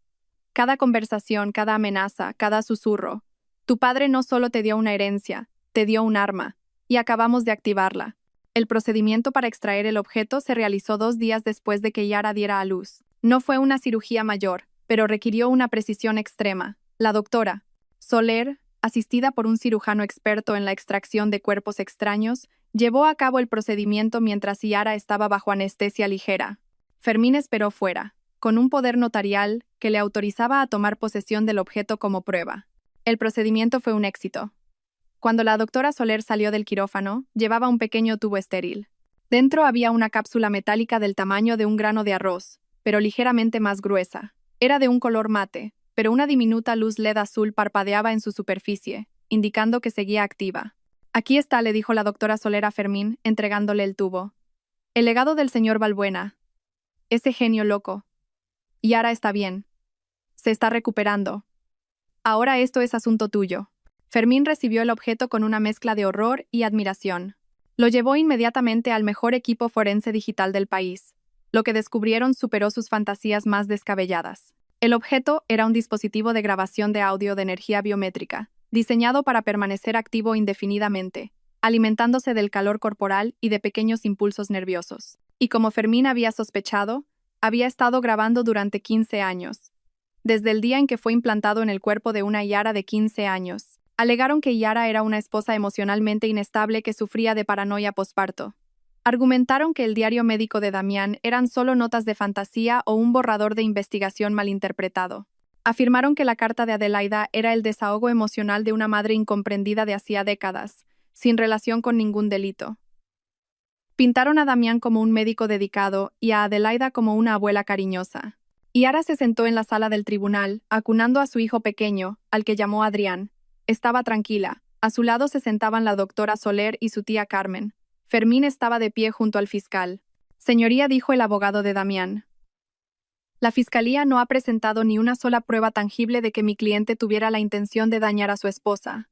cada conversación, cada amenaza, cada susurro. Tu padre no solo te dio una herencia, te dio un arma, y acabamos de activarla. El procedimiento para extraer el objeto se realizó 2 días después de que Yara diera a luz. No fue una cirugía mayor, pero requirió una precisión extrema. La doctora Soler, asistida por un cirujano experto en la extracción de cuerpos extraños, llevó a cabo el procedimiento mientras Yara estaba bajo anestesia ligera. Fermín esperó fuera, con un poder notarial que le autorizaba a tomar posesión del objeto como prueba. El procedimiento fue un éxito. Cuando la doctora Soler salió del quirófano, llevaba un pequeño tubo estéril. Dentro había una cápsula metálica del tamaño de un grano de arroz, pero ligeramente más gruesa. Era de un color mate, pero una diminuta luz LED azul parpadeaba en su superficie, indicando que seguía activa. Aquí está, le dijo la doctora Soler a Fermín, entregándole el tubo. El legado del señor Balbuena. Ese genio loco. Yara está bien. Se está recuperando. Ahora esto es asunto tuyo. Fermín recibió el objeto con una mezcla de horror y admiración. Lo llevó inmediatamente al mejor equipo forense digital del país. Lo que descubrieron superó sus fantasías más descabelladas. El objeto era un dispositivo de grabación de audio de energía biométrica, diseñado para permanecer activo indefinidamente, alimentándose del calor corporal y de pequeños impulsos nerviosos. Y como Fermín había sospechado, había estado grabando durante 15 años. Desde el día en que fue implantado en el cuerpo de una Yara de 15 años. Alegaron que Yara era una esposa emocionalmente inestable que sufría de paranoia posparto. Argumentaron que el diario médico de Damián eran solo notas de fantasía o un borrador de investigación malinterpretado. Afirmaron que la carta de Adelaida era el desahogo emocional de una madre incomprendida de hacía décadas, sin relación con ningún delito. Pintaron a Damián como un médico dedicado y a Adelaida como una abuela cariñosa. Yara se sentó en la sala del tribunal, acunando a su hijo pequeño, al que llamó Adrián. Estaba tranquila. A su lado se sentaban la doctora Soler y su tía Carmen. Fermín estaba de pie junto al fiscal. Señoría, dijo el abogado de Damián. La fiscalía no ha presentado ni una sola prueba tangible de que mi cliente tuviera la intención de dañar a su esposa.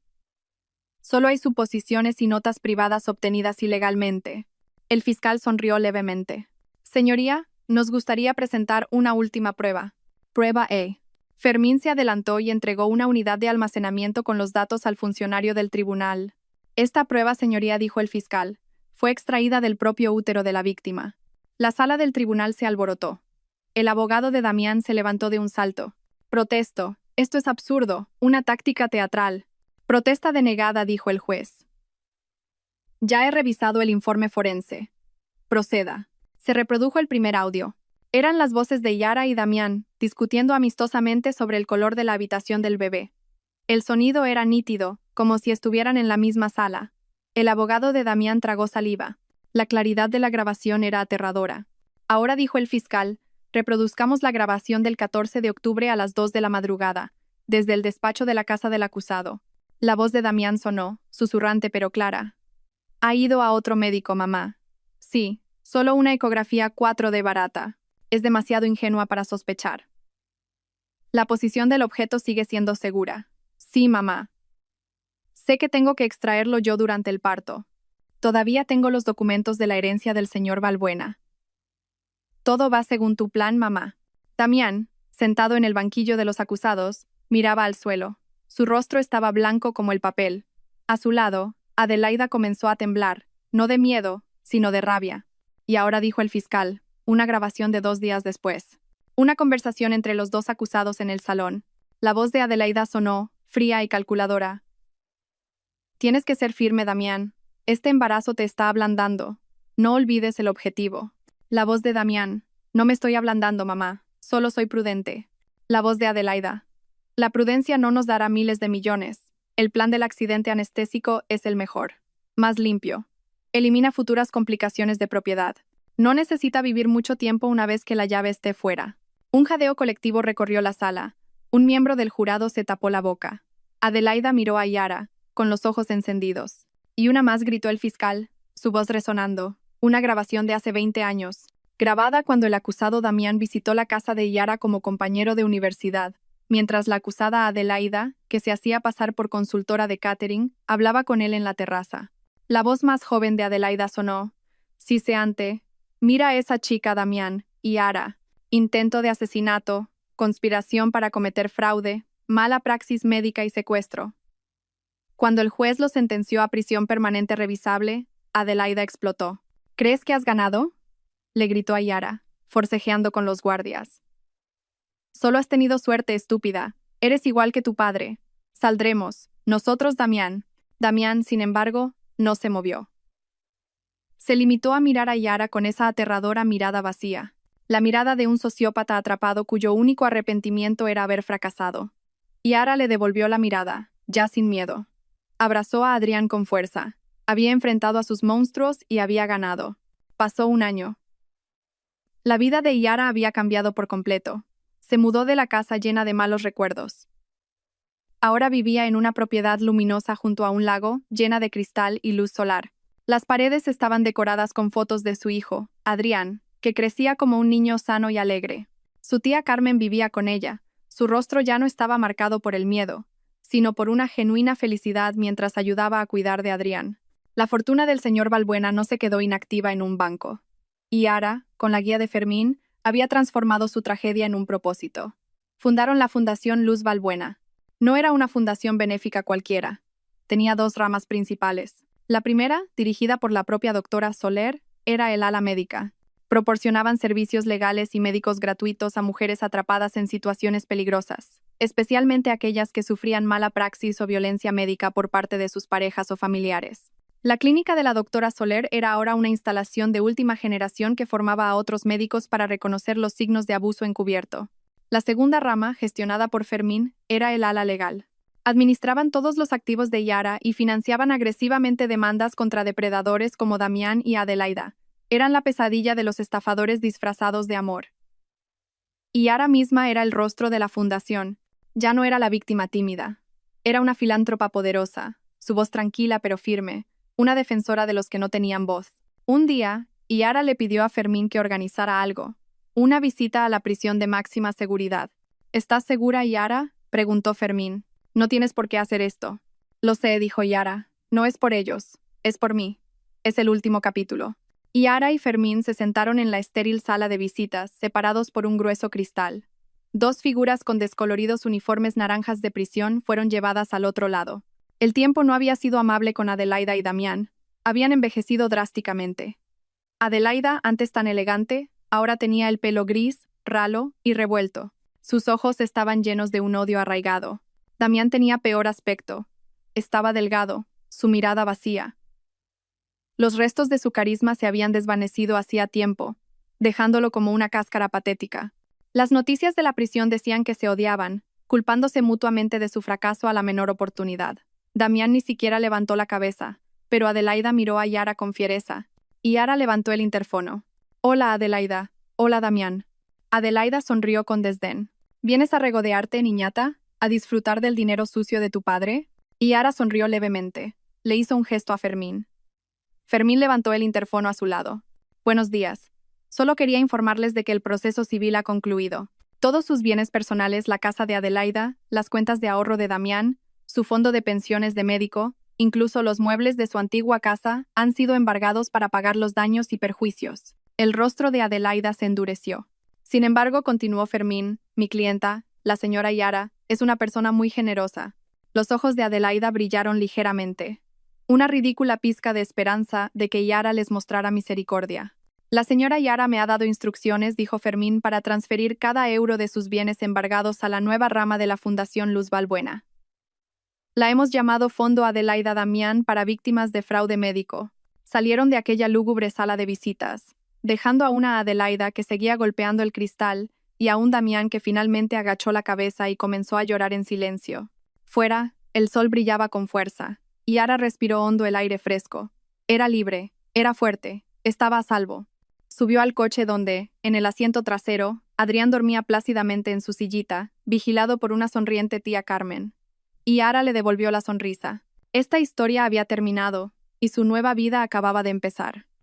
Solo hay suposiciones y notas privadas obtenidas ilegalmente. El fiscal sonrió levemente. Señoría, nos gustaría presentar una última prueba. Prueba E. Fermín se adelantó y entregó una unidad de almacenamiento con los datos al funcionario del tribunal. Esta prueba, señoría, dijo el fiscal, fue extraída del propio útero de la víctima. La sala del tribunal se alborotó. El abogado de Damián se levantó de un salto. Protesto, esto es absurdo, una táctica teatral. Protesta denegada, dijo el juez. Ya he revisado el informe forense. Proceda. Se reprodujo el primer audio. Eran las voces de Yara y Damián, discutiendo amistosamente sobre el color de la habitación del bebé. El sonido era nítido, como si estuvieran en la misma sala. El abogado de Damián tragó saliva. La claridad de la grabación era aterradora. Ahora, dijo el fiscal, reproduzcamos la grabación del 14 de octubre a las 2 de la madrugada, desde el despacho de la casa del acusado. La voz de Damián sonó, susurrante pero clara. Ha ido a otro médico, mamá. Sí, solo una ecografía 4D barata. Es demasiado ingenua para sospechar. La posición del objeto sigue siendo segura. Sí, mamá. Sé que tengo que extraerlo yo durante el parto. Todavía tengo los documentos de la herencia del señor Balbuena. Todo va según tu plan, mamá. Damián, sentado en el banquillo de los acusados, miraba al suelo. Su rostro estaba blanco como el papel. A su lado, Adelaida comenzó a temblar, no de miedo, sino de rabia. Y ahora, dijo el fiscal, una grabación de 2 días después. Una conversación entre los dos acusados en el salón. La voz de Adelaida sonó, fría y calculadora. Tienes que ser firme, Damián. Este embarazo te está ablandando. No olvides el objetivo. La voz de Damián. No me estoy ablandando, mamá. Solo soy prudente. La voz de Adelaida. La prudencia no nos dará miles de millones. El plan del accidente anestésico es el mejor. Más limpio. Elimina futuras complicaciones de propiedad. No necesita vivir mucho tiempo una vez que la llave esté fuera. Un jadeo colectivo recorrió la sala. Un miembro del jurado se tapó la boca. Adelaida miró a Yara, con los ojos encendidos. Y una más, gritó el fiscal, su voz resonando. Una grabación de hace 20 años. Grabada cuando el acusado Damián visitó la casa de Yara como compañero de universidad, mientras la acusada Adelaida, que se hacía pasar por consultora de catering, hablaba con él en la terraza. La voz más joven de Adelaida sonó. Siseante. Mira a esa chica, Damián. Yara. Intento de asesinato, conspiración para cometer fraude, mala praxis médica y secuestro. Cuando el juez lo sentenció a prisión permanente revisable, Adelaida explotó. ¿Crees que has ganado?, le gritó a Yara, forcejeando con los guardias. Solo has tenido suerte, estúpida. Eres igual que tu padre. Saldremos. Nosotros, Damián. Damián, sin embargo, no se movió. Se limitó a mirar a Yara con esa aterradora mirada vacía. La mirada de un sociópata atrapado cuyo único arrepentimiento era haber fracasado. Yara le devolvió la mirada, ya sin miedo. Abrazó a Adrián con fuerza. Había enfrentado a sus monstruos y había ganado. Pasó un año. La vida de Yara había cambiado por completo. Se mudó de la casa llena de malos recuerdos. Ahora vivía en una propiedad luminosa junto a un lago, llena de cristal y luz solar. Las paredes estaban decoradas con fotos de su hijo, Adrián, que crecía como un niño sano y alegre. Su tía Carmen vivía con ella. Su rostro ya no estaba marcado por el miedo, sino por una genuina felicidad mientras ayudaba a cuidar de Adrián. La fortuna del señor Balbuena no se quedó inactiva en un banco. Y Yara, con la guía de Fermín, había transformado su tragedia en un propósito. Fundaron la Fundación Luz Balbuena. No era una fundación benéfica cualquiera. Tenía dos ramas principales. La primera, dirigida por la propia doctora Soler, era el ala médica. Proporcionaban servicios legales y médicos gratuitos a mujeres atrapadas en situaciones peligrosas, especialmente aquellas que sufrían mala praxis o violencia médica por parte de sus parejas o familiares. La clínica de la doctora Soler era ahora una instalación de última generación que formaba a otros médicos para reconocer los signos de abuso encubierto. La segunda rama, gestionada por Fermín, era el ala legal. Administraban todos los activos de Yara y financiaban agresivamente demandas contra depredadores como Damián y Adelaida. Eran la pesadilla de los estafadores disfrazados de amor. Y Yara misma era el rostro de la fundación. Ya no era la víctima tímida. Era una filántropa poderosa, su voz tranquila pero firme, una defensora de los que no tenían voz. Un día, Yara le pidió a Fermín que organizara algo. Una visita a la prisión de máxima seguridad. ¿Estás segura, Yara?, preguntó Fermín. No tienes por qué hacer esto. Lo sé, dijo Yara. No es por ellos. Es por mí. Es el último capítulo. Yara y Fermín se sentaron en la estéril sala de visitas, separados por un grueso cristal. Dos figuras con descoloridos uniformes naranjas de prisión fueron llevadas al otro lado. El tiempo no había sido amable con Adelaida y Damián. Habían envejecido drásticamente. Adelaida, antes tan elegante, ahora tenía el pelo gris, ralo y revuelto. Sus ojos estaban llenos de un odio arraigado. Damián tenía peor aspecto. Estaba delgado, su mirada vacía. Los restos de su carisma se habían desvanecido hacía tiempo, dejándolo como una cáscara patética. Las noticias de la prisión decían que se odiaban, culpándose mutuamente de su fracaso a la menor oportunidad. Damián ni siquiera levantó la cabeza, pero Adelaida miró a Yara con fiereza, y Yara levantó el interfono. «Hola, Adelaida. Hola, Damián». Adelaida sonrió con desdén. «¿Vienes a regodearte, niñata? ¿A disfrutar del dinero sucio de tu padre?» Y Yara sonrió levemente. Le hizo un gesto a Fermín. Fermín levantó el interfono a su lado. «Buenos días. Solo quería informarles de que el proceso civil ha concluido. Todos sus bienes personales, la casa de Adelaida, las cuentas de ahorro de Damián, su fondo de pensiones de médico, incluso los muebles de su antigua casa, han sido embargados para pagar los daños y perjuicios». El rostro de Adelaida se endureció. «Sin embargo», continuó Fermín, «mi clienta, la señora Yara, es una persona muy generosa». Los ojos de Adelaida brillaron ligeramente. Una ridícula pizca de esperanza de que Yara les mostrara misericordia. «La señora Yara me ha dado instrucciones», dijo Fermín, «para transferir cada euro de sus bienes embargados a la nueva rama de la Fundación Luz Balbuena. La hemos llamado Fondo Adelaida Damián para víctimas de fraude médico». Salieron de aquella lúgubre sala de visitas, dejando a una Adelaida que seguía golpeando el cristal y a un Damián que finalmente agachó la cabeza y comenzó a llorar en silencio. Fuera, el sol brillaba con fuerza, y Ara respiró hondo el aire fresco. Era libre, era fuerte, estaba a salvo. Subió al coche donde, en el asiento trasero, Adrián dormía plácidamente en su sillita, vigilado por una sonriente tía Carmen. Y Ara le devolvió la sonrisa. Esta historia había terminado, y su nueva vida acababa de empezar.